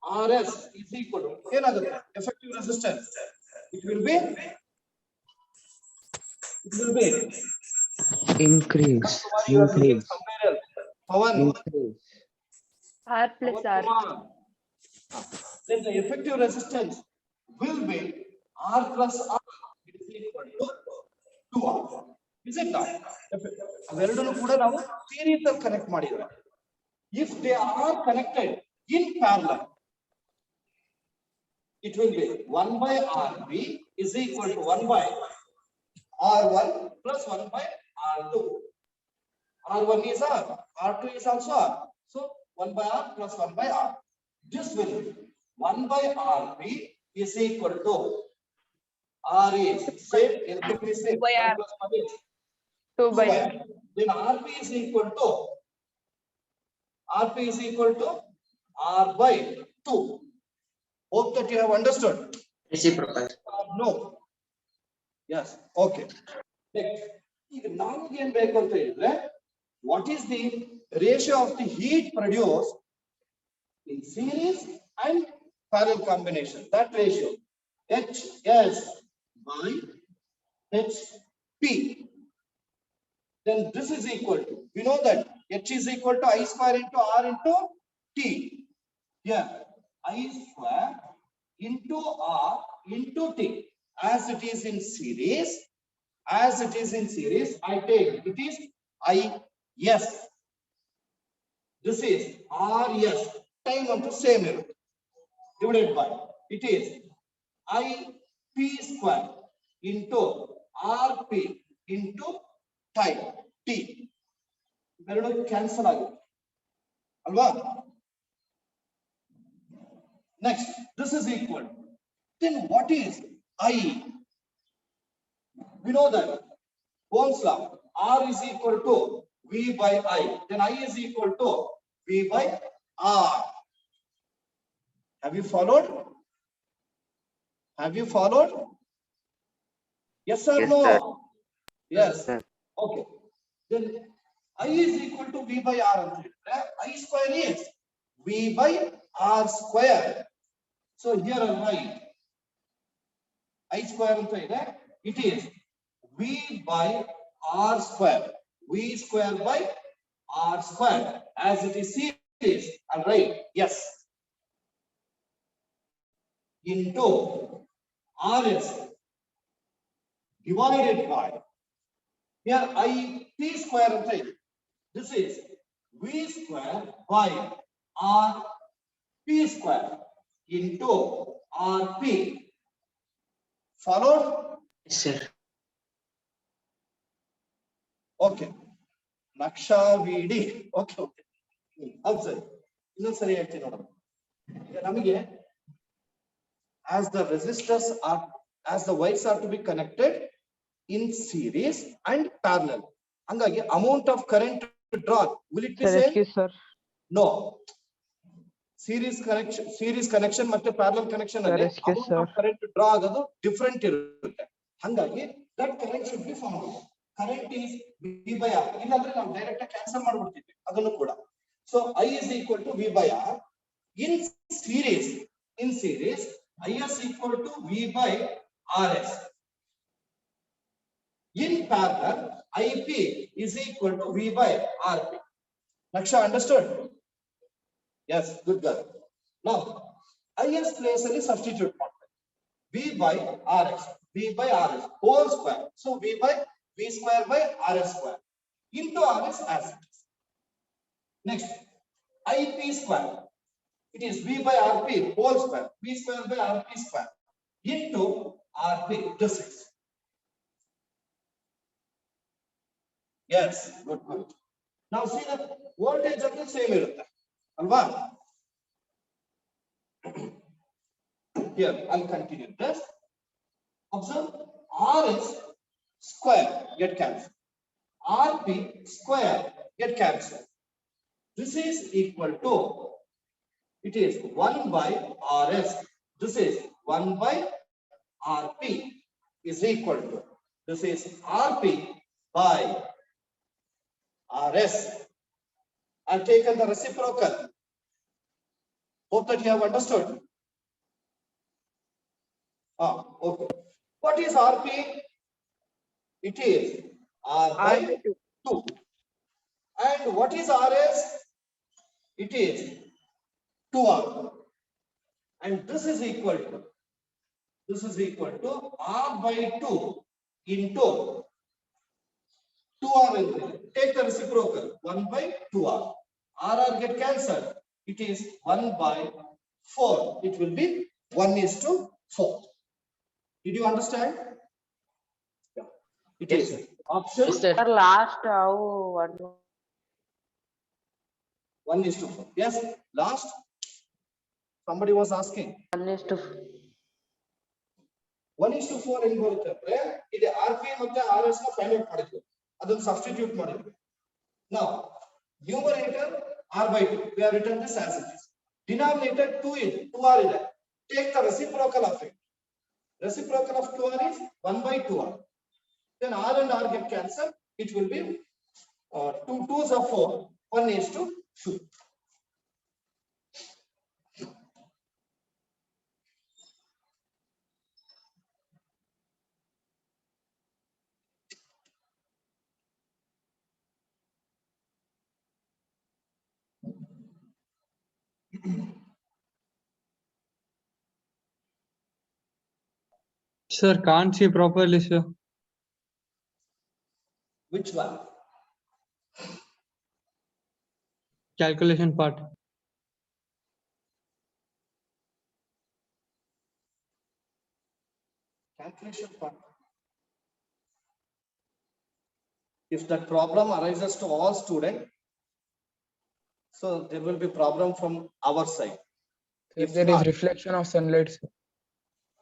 RS is equal to effective resistance. It will be Increase. you are looking somewhere else. Pawan, R plus R. Then the effective resistance will be R plus R is equal to 2R. Is it not? ಅವೆರಡನ್ನು ಕೂಡ ನಾವು series ಅಲ್ಲಿ connect ಮಾಡಿದ್ರೆ. If they are connected in parallel, it will be 1 by RB is equal to 1 by R1 plus 1 by R2. R1 is R, R2 is also R. So 1 by R plus 1 by R. This will be 1 by RB is equal to R is same, everything is same. 2 by R. 2 by R. Then RB is equal to R by 2. Hope that you have understood. Reciprocal. No. Yes. Okay. Next. ಈಗ ನಮಗೆ ಏನ್ ಬೇಕು ಅಂತ ಹೇಳಿದ್ರೆ what is the ratio of the heat produced in series and parallel combination? That ratio HS by HP. Then this is equal to, we know that H is equal to I square into R into T. Yeah, I square into R into T. As it is in series, as it is in series, I take it is IS. This is RS. Time onto same irutte. Divided by it is IP square into RP into time T. Cancel ಆಗುತ್ತೆ ಅಲ್ವಾ? Next, this is equal. Then what is I? We know that Ohm's law, R is equal to V by I. Then I is equal to V by R. Have you followed? Have you followed? Yes or Yes, no? sir. Yes. Sir. Okay. Then I is equal to V by R. I square is V by R square. So here I'll write I square anta ide. It is V by R square. V square by R square. As it is series, I'll write yes. Into RS divided by, here IP square anta ide. This is V square by RP square into RP. Followed? Yes, sir. Okay. Naksha VD. Okay, okay. ಹೌದು ಸರಿ. ಇನ್ನೊಂದು ಸರಿ ಹೇಳ್ತೀನಿ ನೋಡೋಣ. ಈಗ ನಮಗೆ as the resistors are, as the wires are to be connected in series and parallel. ಹಂಗಾಗಿ amount of current drawn, will it be Sir, same? excuse sir. No. Series connection ಮತ್ತೆ parallel connection Sir, ಅಲ್ಲಿ excuse amount of sir. current draw ಆಗೋದು different ಇರುತ್ತೆ. ಹಂಗಾಗಿ that current should be found. Current is V by R. ಇಲ್ಲಾಂದ್ರೆ ನಾವು direct ಆಗಿ cancel ಮಾಡ್ಬಿಡ್ತೀವಿ ಅದನ್ನು ಕೂಡ. So I is equal to V by R. In series, I is equal to V by RS. In parallel, IP is equal to V by RP. Naksha, understood? Yes, good girl. Now, IS place ಅಲ್ಲಿ substitute ಮಾಡ್ತಾರೆ. V by RS, V by RS whole square. So V by V square by RS square into RS as it is. Next, IP square. It is V by RP whole square. V square by RP square into RP. This is. Yes, good, good. Now see the voltage of the same irutte. Alva? Here, I'll continue this. Observe, RS square get cancelled. RP square get cancelled. This is equal to, it is 1 by RS. This is 1 by RP is equal to, this is RP by RS. I've taken the reciprocal. Hope that you have understood. Okay. What is RP? It is R by 2. And what is RS? It is 2R. And this is equal to R by 2 into 2R. Take the reciprocal, 1 by 2R. RR get cancelled. It is 1 by 4. It will be 1:4. Did you understand? Yeah. It is option Yes, sir. Last what? 1:4. Yes, last. Somebody was asking. 1:4 ಹೆಂಗ್ ಬರುತ್ತೆ ಅಂದ್ರೆ ಇಲ್ಲಿ RP ಮತ್ತೆ RS ನ find out ಮಾಡಿದ್ವಿ. ಅದನ್ನ substitute ಮಾಡಿದ್ವಿ. Now, numerator R by 2. We have written this as it is. Denominator 2R ಇದೆ. Take the reciprocal of it. Reciprocal of 2R is 1 by 2R. Then R and R get cancelled. It will be 2 2s are 4. 1:2. Sir, can't see properly, sir. Which one? Calculation part. Calculation part. If that problem arises to all students, so there will be problem from our side. If There not, is reflection of sunlight, sir.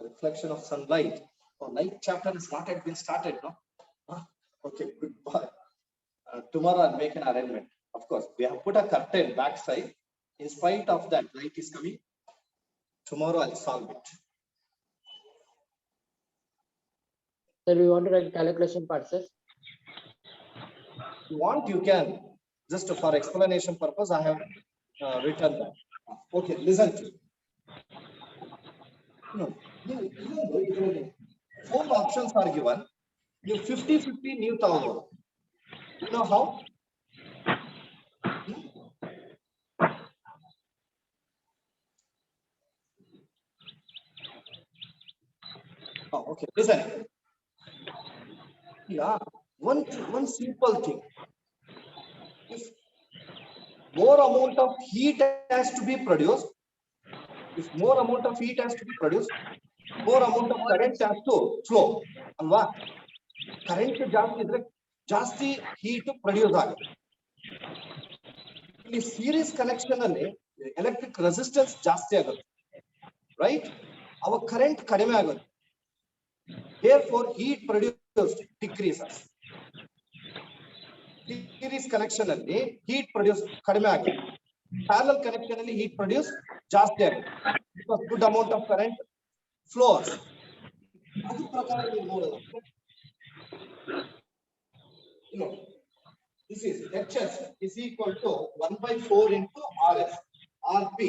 reflection of sunlight. Oh, light chapter has not yet been started, no? Huh? Okay, goodbye. Tomorrow I'll make an arrangement. Of course, we have put a curtain backside. In spite of that, light is coming. Tomorrow I'll solve it. Sir, we want to write calculation part, sir. If you want, you can. Just for explanation purpose, I have written that. Okay, listen to. No, four options are given. You 50-50 new tower. You know how? Oh, okay, listen. Yeah, one simple thing. If more amount of heat has to be produced, more amount of current has to flow. Alva? Current ಜಾಸ್ತಿ heat produce ಆಗುತ್ತೆ. ಇಲ್ಲಿ series connection ಅಲ್ಲಿ electric resistance ಜಾಸ್ತಿ ಆಗುತ್ತೆ. Right? Our current ಕಡಿಮೆ ಆಗುತ್ತೆ. Therefore, heat produced decreases. Series connection ಅಲ್ಲಿ heat produce ಕಡಿಮೆ ಆಗುತ್ತೆ. Parallel connection ಅಲ್ಲಿ heat produce ಜಾಸ್ತಿ ಆಗುತ್ತೆ. Because good amount of current flows. ಅದು ಪ್ರಕಾರ ನೀವು ನೋಡೋದು. This is HS is equal to 1/4 into RS. RP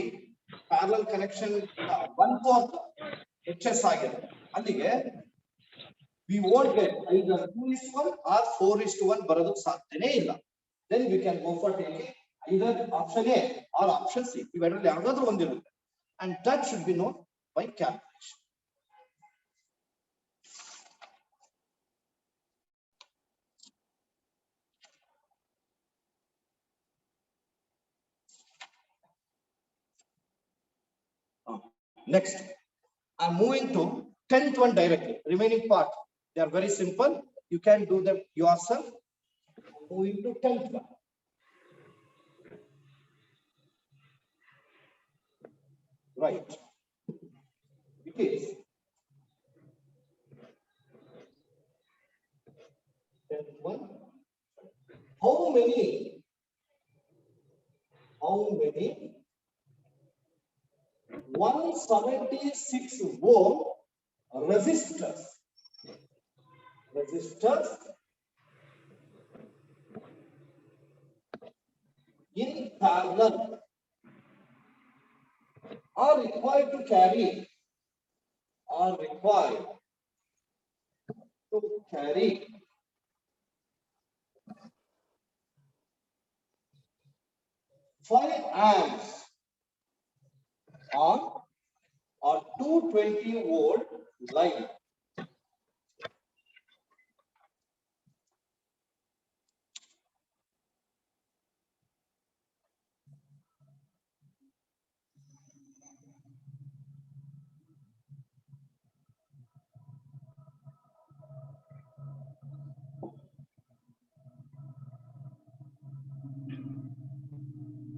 parallel connection 1/4 HS ಆಗಿದೆ. ಅಲ್ಲಿಗೆ we won't get either 2:1 or 4:1 ಬರೋದು ಸಾಧ್ಯನೇ ಇಲ್ಲ. Then we can go for taking either option A or option C. ಇವೆರಡರಲ್ಲಿ ಯಾವುದಾದ್ರೂ ಒಂದಿರುತ್ತೆ. And that should be known by calculation. Next, I'm moving to 10th one directly. Remaining part, they are very simple. You can do them yourself. Moving to 10th one. Right. It is 10th one. How many 176 ohm resistors in parallel are required to carry 5 amps on or 220 volt line.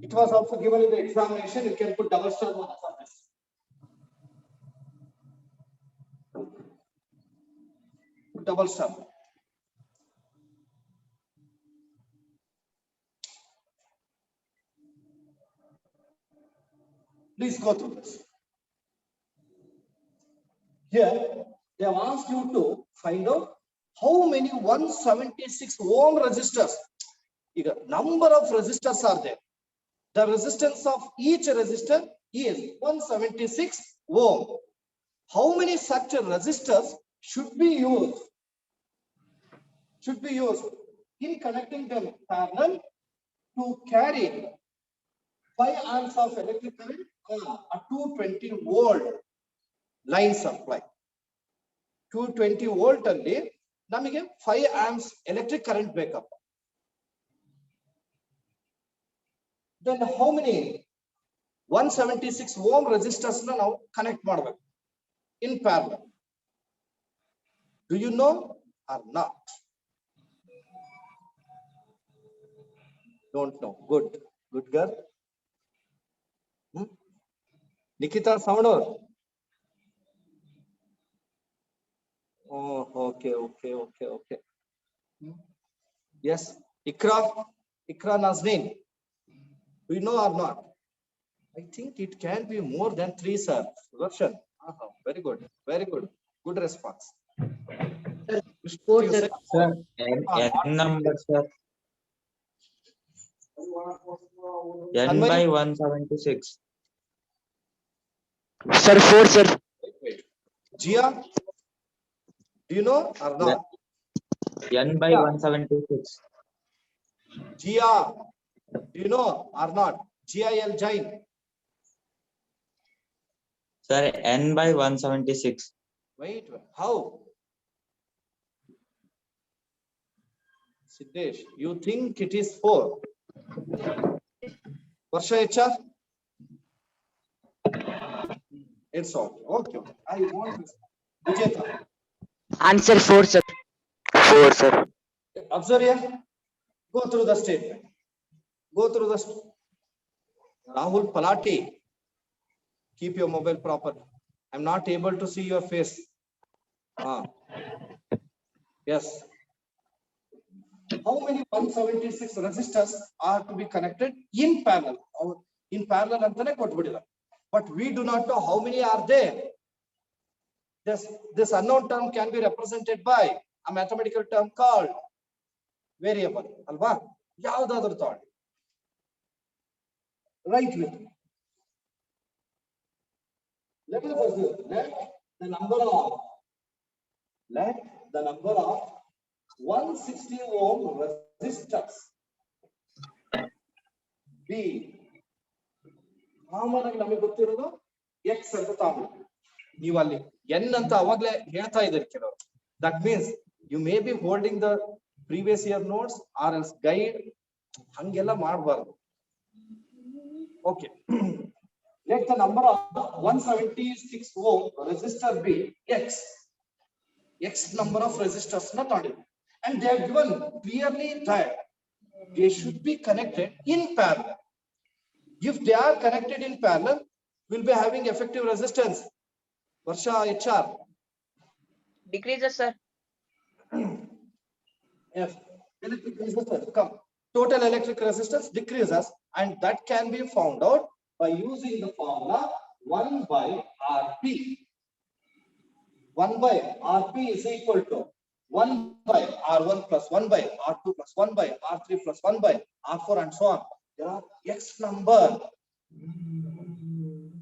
It was also given in the examination. You can put double star marks on this. Double star. Please go through this. Here, they have asked you to find out how many 176 ohm resistors. Number of resistors are there. The resistance of each resistor is 176 ohm. How many such resistors should be used? In connecting them parallel to carry 5 amps of electric current on a 220 volt line supply. 220 volt ಅಲ್ಲಿ ನಮಗೆ 5 amps electric current ಬೇಕಪ್ಪ. Then how many 176 ohm resistors na ನಾವು connect ಮಾಡಬೇಕು in parallel? Do you know or not? Don't know. Good girl. Nikita Soundover. Oh, okay. Yes, Ikra Nazneen. Do you know or not? I think it can be more than 3, sir. Sudarshan. Very good. Good response. 4, sir. Sir, n number, sir. N Tanmay? by 176. Sir, 4, sir. Wait. Jia, do you know or not? N by 176. Jia, do you know or not? GIL Jain. Sir, n by 176. Wait. How? Siddesh, you think it is 4? Varsha HR? It's all. Okay. I want this. Vijeta. Answer 4, sir. 4, sir. Observe here. Go through the statement. Rahul Palati. Keep your mobile proper. I'm not able to see your face. Yes. How many 176 resistors are to be connected in parallel? In parallel antane kotbidida. But we do not know how many are there. This unknown term can be represented by a mathematical term called variable. Alva? Yavadadru thought. Right with me. Let us assume let the number of 160 ohm resistors be common ಆಗಿ ನಮಗೆ ಗೊತ್ತಿರೋದು x ಅಂತ ತಗೊಂಡು ನೀವು ಅಲ್ಲಿ n ಅಂತ ಅವಾಗಲೇ ಹೇಳ್ತಾ ಇದ್ದೀರಿ ಕೆಲವರು. That means you may be holding the previous year notes or else guide. ಹಂಗೆಲ್ಲ ಮಾಡಬಾರ್ದು. Okay, let the number of 176 ohm resistor be x number of resistors na tಗೊಂಡಿದ್ದೀವಿ. And they have given clearly that they should be connected in parallel. If they are connected in parallel, we'll be having effective resistance. Varsha HR. Decreases, sir. Yes. Electric resistance. Come. Total electric resistance decreases, and that can be found out by using the formula 1 by Rp. 1 by Rp is equal to 1 by R1 plus 1 by R2 plus 1 by R3 plus 1 by R4 and so on. There are X number.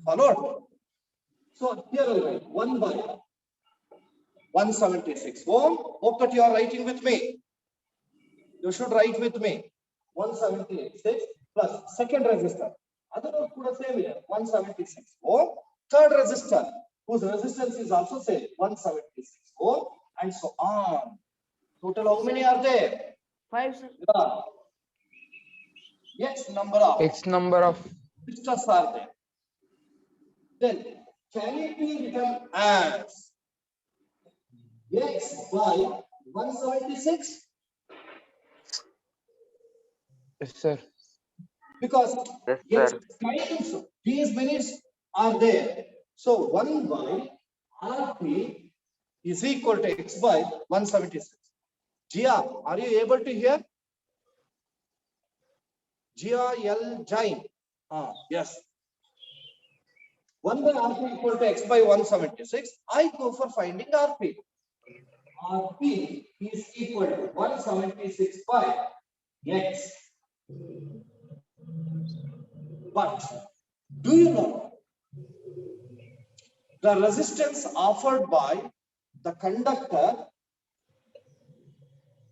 Followed? So here I write 1 by 176 ohm. Hope that you are writing with me. You should write with me. 176 plus second resistor. Other kuda same here. 176 ohm. Third resistor, whose resistance is also same. 176 ohm. And so on. Total how many are there? 5, sir. X number of resistors are there. Then can it be written as x by 176? Yes, sir. Because yes, these minutes are there. So 1 by Rp is equal to x by 176. Jia, are you able to hear? Jia L Jain. Yes. 1 by Rp equal to x by 176. I go for finding Rp. Rp is equal to 176 by x. But do you know the resistance offered by the conductor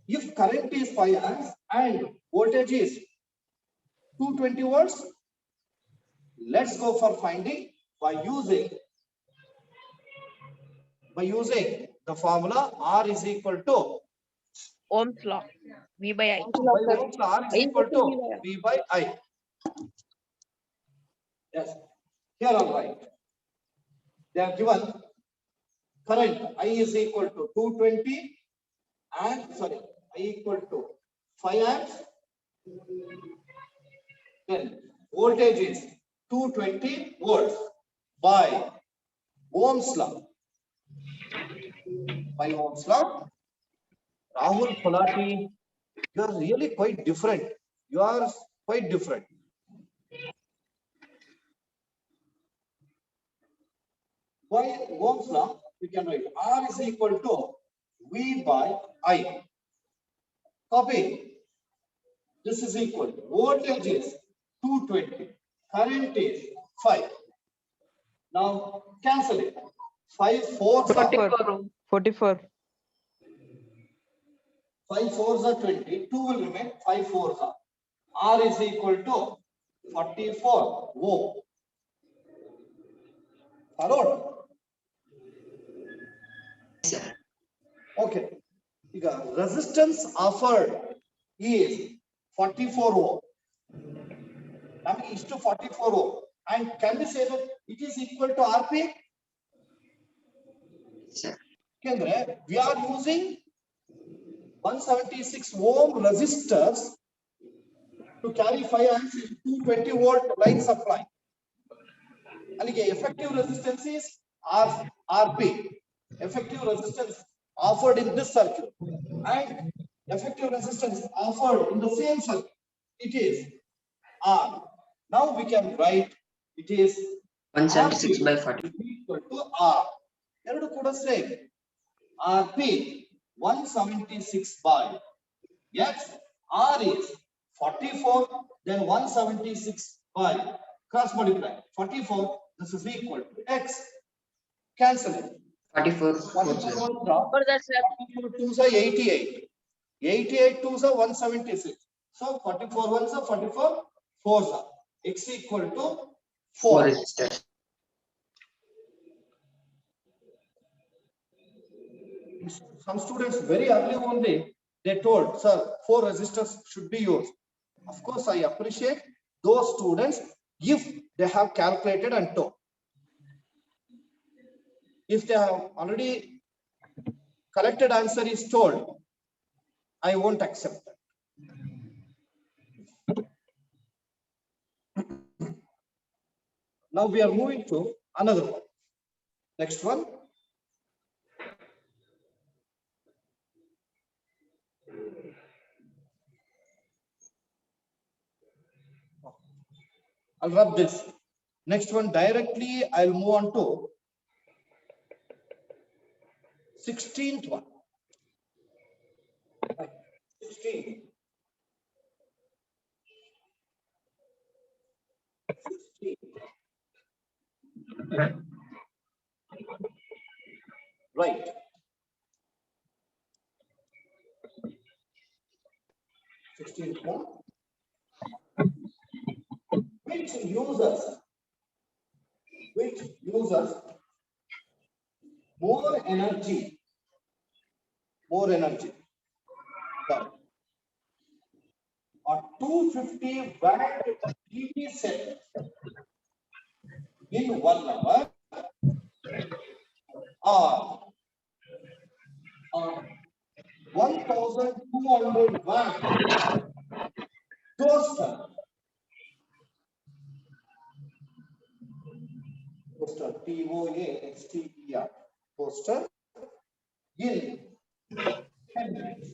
if current is 5 amps and voltage is 220 volts? Let's go for finding by using the formula R is equal to Ohm's law. V by I. By Ohm's law, R is equal to V by I. Yes, here all right. They are given current I is equal to 220 and sorry, I equal to 5 amps. Then voltage is 220 volts by Ohm's law. By Ohm's law, Rahul Kolati, you are really quite different. You are quite different. By Ohm's law, we can write R is equal to V by I. Copy. This is equal to voltage is 220, current is 5. Now cancel it. 5 4s are 44. 5 4s are 20. 2 will remain. 5 4s are. R is equal to 44 ohm. Followed? Okay. ಈಗ resistance offered is 44 ohm. I mean, is to 44 ohm. And can we say that it is equal to RP? Kendra, we are using 176 ohm resistors to carry 5 amps in 220 volt line supply. And the effective resistance is RP. Effective resistance offered in this circuit and effective resistance offered in the same circuit, it is R. Now we can write it is 176 by 40. equal to R. ಎರಡು ಕೂಡ same. RP 176 by X. R is 44, then 176 by cross multiply 44. This is equal to X. Cancel it. 44. 44 drop. For that, sir. 2s are 88. 88 2s are 176. So 44 1s are 44 4s are. X equal to 4. Resistors. Some students very early only they told, sir, 4 resistors should be used. Of course, I appreciate those students if they have calculated and told. If they have already collected answer is told, I won't accept that. Now we are moving to another one. Next one. I'll rub this. Next one directly, I'll move on to 16th one. 16. 16. Right. One. Which uses more energy? But a 250 watt TV set in 1 hour or 1200 watt toaster. Toaster, TOASTER, toaster in 10 minutes.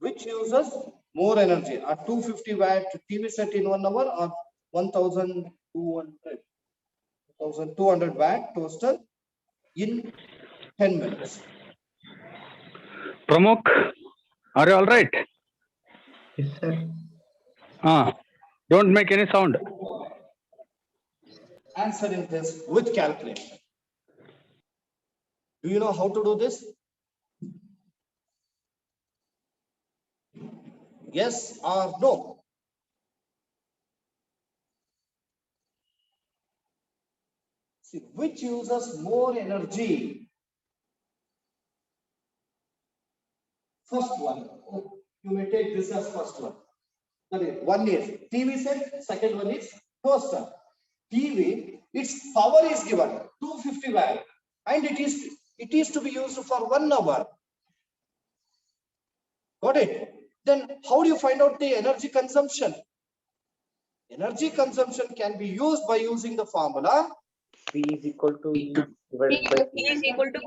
Which uses more energy? A 250 watt TV set in 1 hour or 1200 watt toaster in 10 minutes? Pramukh, are you all right? Yes, sir. Don't make any sound. Answering this with calculation. Do you know how to do this? Yes or no? See, which uses more energy? First one. Oh, you may take this as first one. That is, one is TV set, second one is toaster. TV, its power is given 250 watt, and it is to be used for 1 hour. Got it? Then how do you find out the energy consumption? Energy consumption can be used by using the formula P is equal to E divided by P is equal to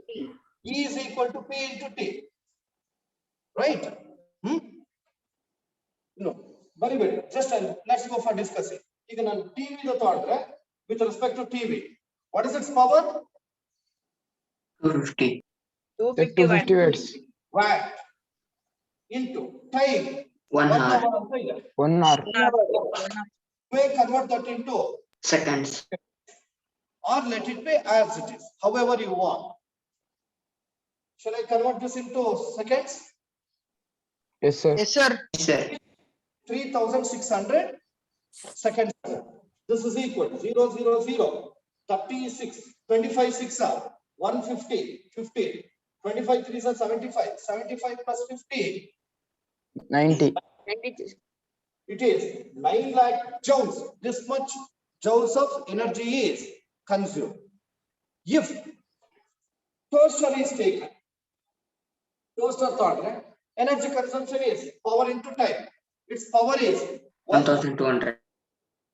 P. E is equal to P into T. Right? No, very good. Just let's go for discussing. You can TV the thought, right? With respect to TV. What is its power? 250. 250 watt. 250 watts. Watt into time. 1 hour. hour ಅಂತ ಇದೆ. 1 hour. You may convert that into Seconds. or let it be as it is, however you want. Shall I convert this into seconds? Yes, sir. Yes, sir. Yes, sir. 3600 seconds. This is equal to 0, 0, 0, 36, 25 6 are 150, 50, 25 3s are 75, 75 plus 50, 90. it is 9 lakh joules. This much joules of energy is consumed. If toaster is taken, toaster thought, right? Energy consumption is power into time. Its power is 1200.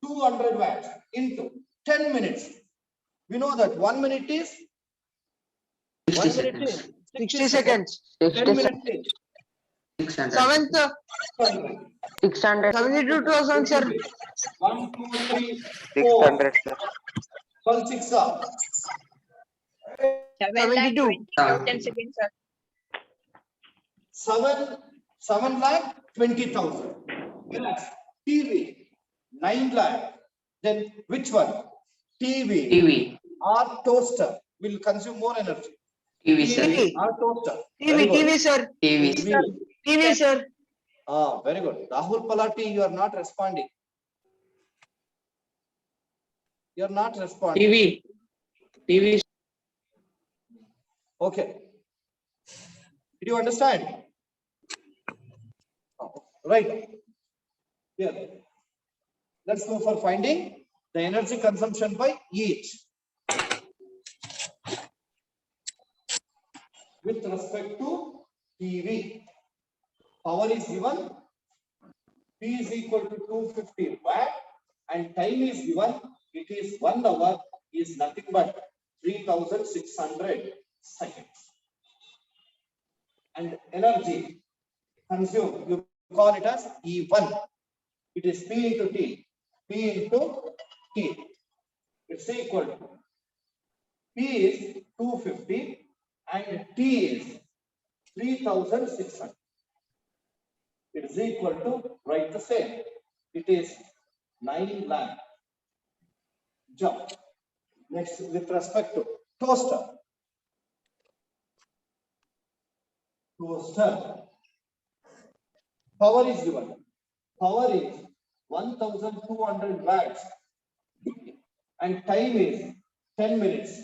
200 watts into 10 minutes. We know that 1 minute is 60 1 minute seconds. is 60 seconds. 10 minutes is 600. Seventh, 600. 600. 72,000, sir. 1, 2, 3, 4. 600, sir. 12 6 are 72. 7,20,000 seconds, sir. 7 lakh 20,000. Yes. TV 9 lakh. Then which one? TV TV. or toaster will consume more energy. TV, sir. TV. Or toaster. TV, Very good. TV, sir. TV. TV. TV, sir. Very good. Rahul Palati, you are not responding. You are not responding. TV. TV. Okay. Did you understand? Right. Here. Let's go for finding the energy consumption by each. With respect to TV, power is given. P is equal to 250 watt and time is given. It is 1 hour is nothing but 3600 seconds. And energy consumed, you call it as E1. It is P into T. P into T. It's equal to P is 250 and T is 3600. It is equal to, write the same. It is 9 lakh. Jump. Next, with respect to toaster. Toaster. Power is given. Power is 1200 watts and time is 10 minutes.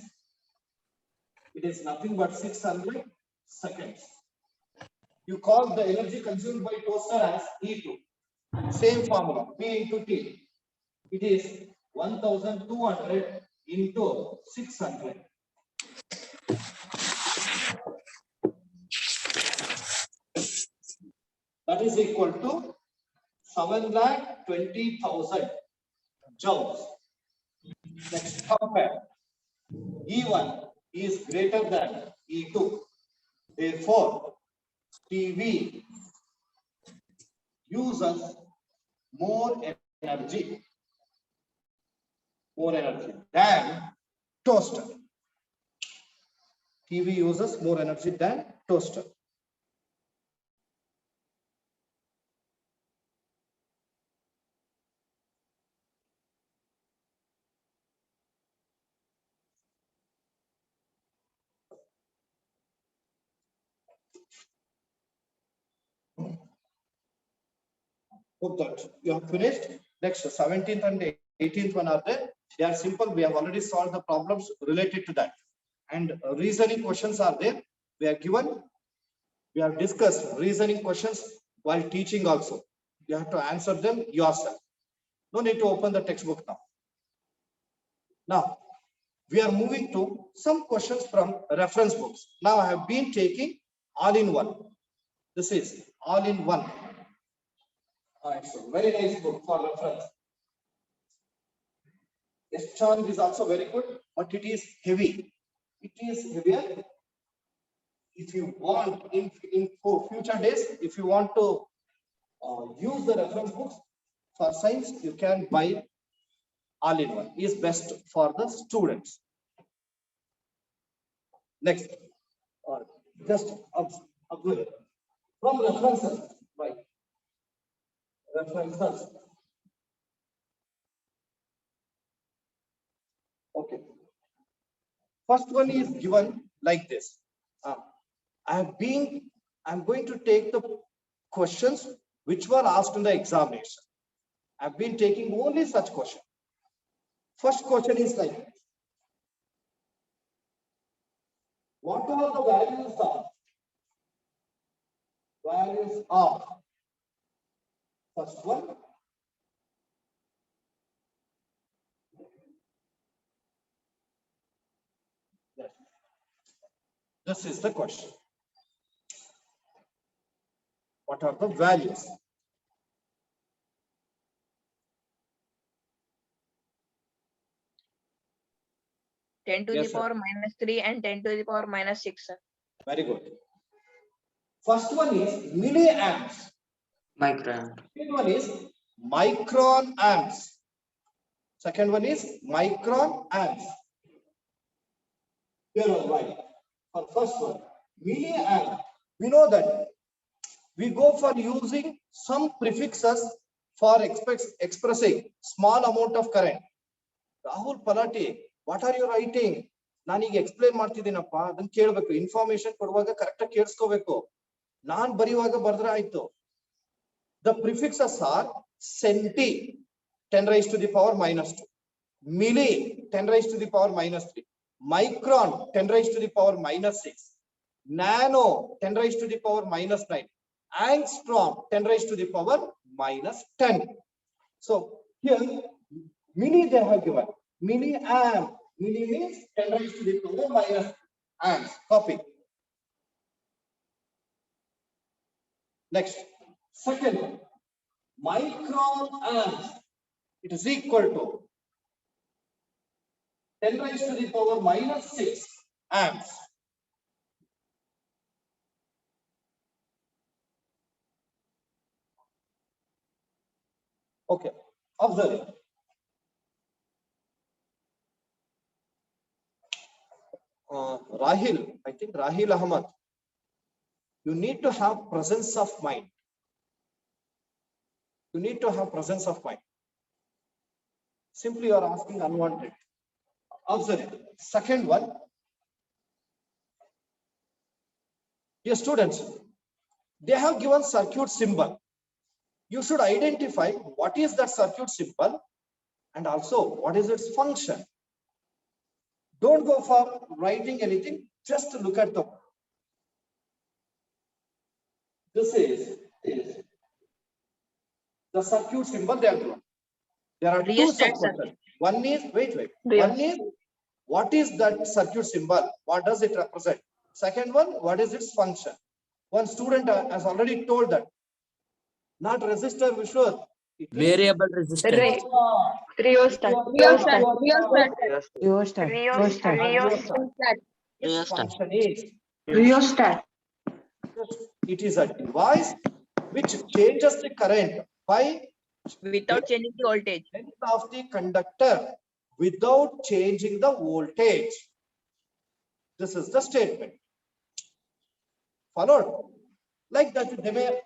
It is nothing but 600 seconds. You call the energy consumed by toaster as E2. Same formula, P into T. It is 1200 into 600. That is equal to 7,20,000 joules. Next, compare. E1 is greater than E2. Therefore, TV uses more energy than toaster. TV uses more energy than toaster. Hope that you have finished. Next, 17th and 18th one are there. They are simple. We have already solved the problems related to that. And reasoning questions are there. We are given. We have discussed reasoning questions while teaching also. You have to answer them yourself. No need to open the textbook now. Now, we are moving to some questions from reference books. Now, I have been taking all in one. This is all in one. It's a very nice book for reference. Eschon is also very good, but it is heavy. It is heavier. If you want in for future days, if you want to use the reference books for science, you can buy all in one. Is best for the students. Next, just observe from references. Right. References. Okay. First one is given like this. I'm going to take the questions which were asked in the examination. I've been taking only such questions. First question is like this. What are the values of? Values of. First one. Yes. This is the question. What are the values? Ten to Yes, the sir. power minus 3 and 10 to the power minus 6. Sir. Very good. First one is milliamps. Micron. Second one is micron amps. Second one is micron amps. Here are right. For first one, milliamp. We know that we go for using some prefixes for expressing small amount of current. Rahul Palati, what are you writing? ನಾನೀಗ explain ಮಾಡ್ತಿದ್ದೀನಪ್ಪ ಅದನ್ನ ಕೇಳಬೇಕು information ಕೊಡುವಾಗ correct ಆಗಿ ಕೇಳಿಸ್ಕೋಬೇಕು ನಾನ್ ಬರೆಯುವಾಗ ಬರೆದ್ರೆ ಆಯ್ತು the prefixes are centi 10 raised to the power minus 2 milli 10 raised to the power minus 3 micron 10 raised to the power minus 6 nano 10 raised to the power minus 9 angstrom 10 raised to the power minus 10 so here milli they have given milliamp. Milli means 10 raised to the power minus amps. Copy. Next, second one, micron amps. It is equal to 10 raised to the power minus 6 amps. Okay, observe it. Rahil, I think Rahil Ahmad, you need to have presence of mind. You need to have presence of mind. Simply you are asking unwanted. Observe it. Second one, dear students, they have given circuit symbol. You should identify what is that circuit symbol and also what is its function. Don't go for writing anything, just look at the. This is the circuit symbol they are given. There are two Rheostat, sir. sub-questions. One is, wait. Rheostat. One is, what is that circuit symbol? What does it represent? Second one, what is its function? One student has already told that. Not resistor, Vishwas. Variable resistance. Rheostat. Its function is, Rheostat. it is a device which changes the current by Without changing the voltage. length of the conductor without changing the voltage. This is the statement. Followed? Like that, they may,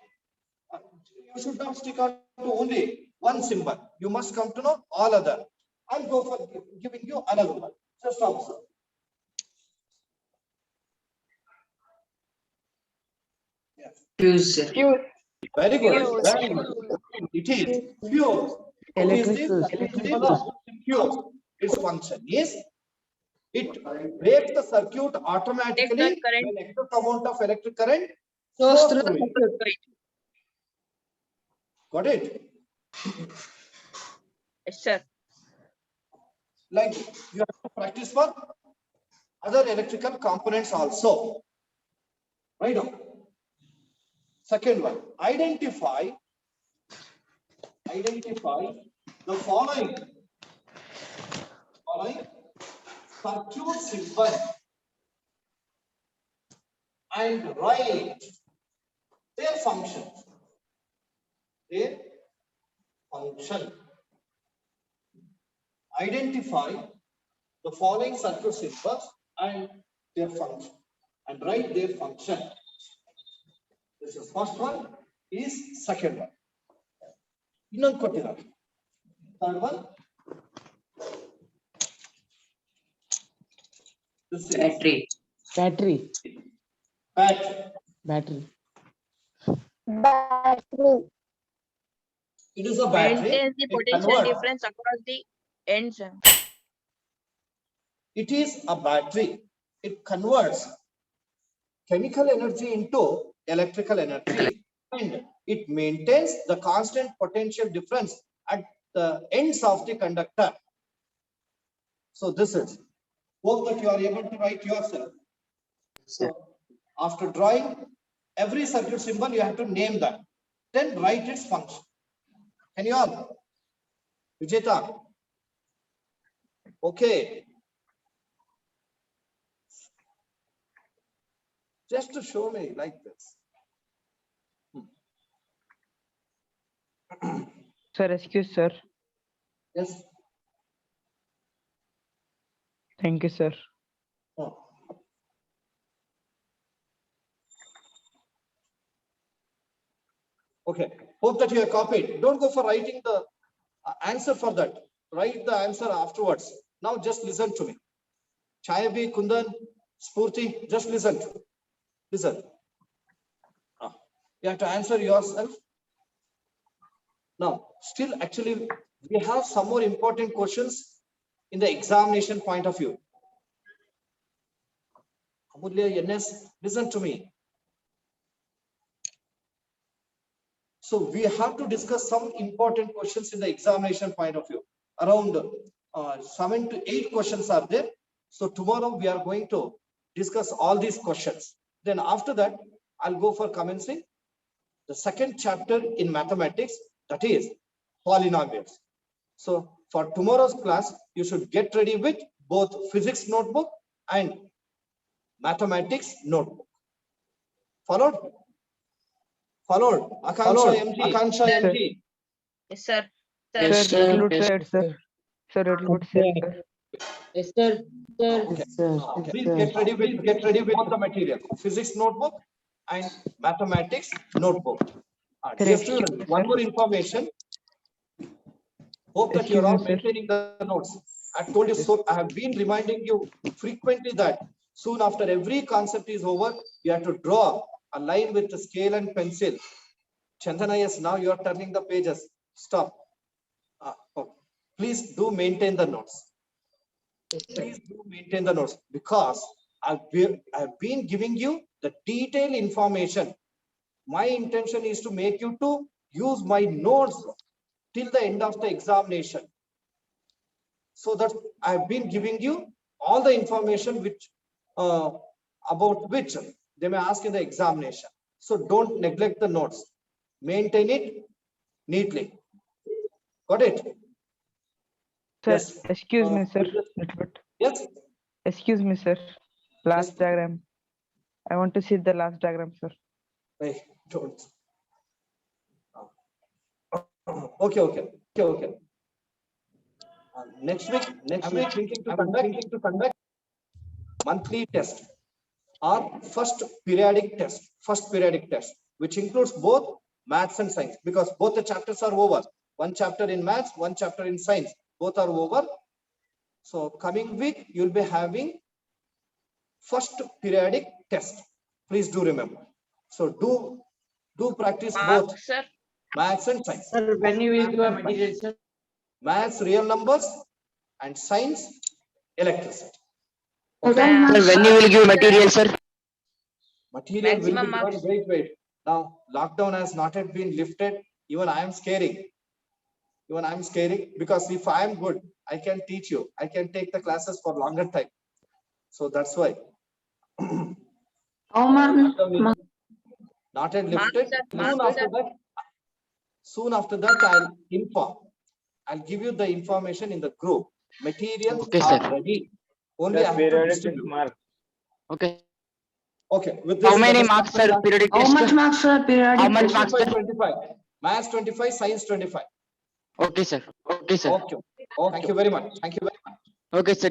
you should not stick on to only one symbol. You must come to know all other. I'll go for giving you another one. Just observe. Yes. Fuse. Very good. Very good. It is fuse. What is this? Fuse. Its function is it breaks the circuit automatically Take the current. when excess amount of electric current Flows flows through through the it. circuit. Got it? Yes, sir. Like you have to practice for other electrical components also. Right now. Second one, identify the following circuit symbol and write their function. Identify the following circuit symbols and their function and write their function. This is first one, is second one. Innೊಂದು ಕೊಟ್ಟಿದ್ದಾರೆ. Third one. This is Battery. battery. It is a battery. Maintains the It potential converts. difference across the ends. It is a battery. It converts chemical energy into electrical energy and it maintains the constant potential difference at the ends of the conductor. So this is. Hope that you are able to write yourself. So after drawing every circuit symbol, you have to name that. Then write its function. Can you all? Vijeta? Okay. Just to show me like this. Sir, excuse, sir. Yes. Thank you, sir. Oh. Okay. Hope that you have copied. Don't go for writing the answer for that. Write the answer afterwards. Now just listen to me. Chayabi, Kundan, Spurti, just listen. Listen. You have to answer yourself. Now, still actually, we have some more important questions in the examination point of view. Amulya, NS, listen to me. So we have to discuss some important questions in the examination point of view. Around 7 to 8 questions are there. So tomorrow we are going to discuss all these questions. Then after that, I'll go for commencing the second chapter in mathematics, that is polynomials. So for tomorrow's class, you should get ready with both physics notebook and mathematics notebook. Followed? Akansha MG. Yes, sir. Sir, little bit said, sir. Sir, little bit said, sir. Yes, sir. Please get ready with the material. Physics notebook and mathematics notebook. Dear Correct. students, one more information. Hope that you are all Excuse me, sir. maintaining the notes. I've told you so. I have been reminding you frequently that soon after every concept is over, you have to draw a line with the scale and pencil. Chandana, yes, now you are turning the pages. Stop. Okay. Please do maintain the notes. Please do maintain the notes because I've been giving you the detailed information. My intention is to make you to use my notes till the end of the examination. So that I've been giving you all the information which about which they may ask in the examination. So don't neglect the notes. Maintain it neatly. Got it? Sir, Yes. excuse me, sir. Little bit. Yes. Excuse me, sir. Last Yes. diagram. I want to see the last diagram, sir. Hey, don't. Okay. Next week, I'm thinking to conduct monthly test or first periodic test, which includes both maths and science, because both the chapters are over. One chapter in maths, one chapter in science, both are over. So coming week, you'll be having first periodic test. Please do remember. So do Do practice both Marks, sir. maths and science. Sir, when you will give a material, sir? Maths, real numbers, and science, electricity. Total Uh, Sir, when you will give material, sir? Material will be Maximum given. marks. Wait. Now, lockdown has not yet been lifted. Even I am scaring. Because if I am good, I can teach you. I can take the classes for longer time. So that's why. How much? Not yet Marks, lifted. sir. Soon after that, I'll inform. I'll give you the information in the group. Materials Okay, are sir. ready. Only I have to distribute. Okay. Okay. With this, How many let us marks, start sir? with Periodic How test? much marks, sir? Periodic? How much marks, 25, sir? 25. Maths 25, science 25. Okay, sir. Okay, sir. Okay. Thank you very much. Okay, sir.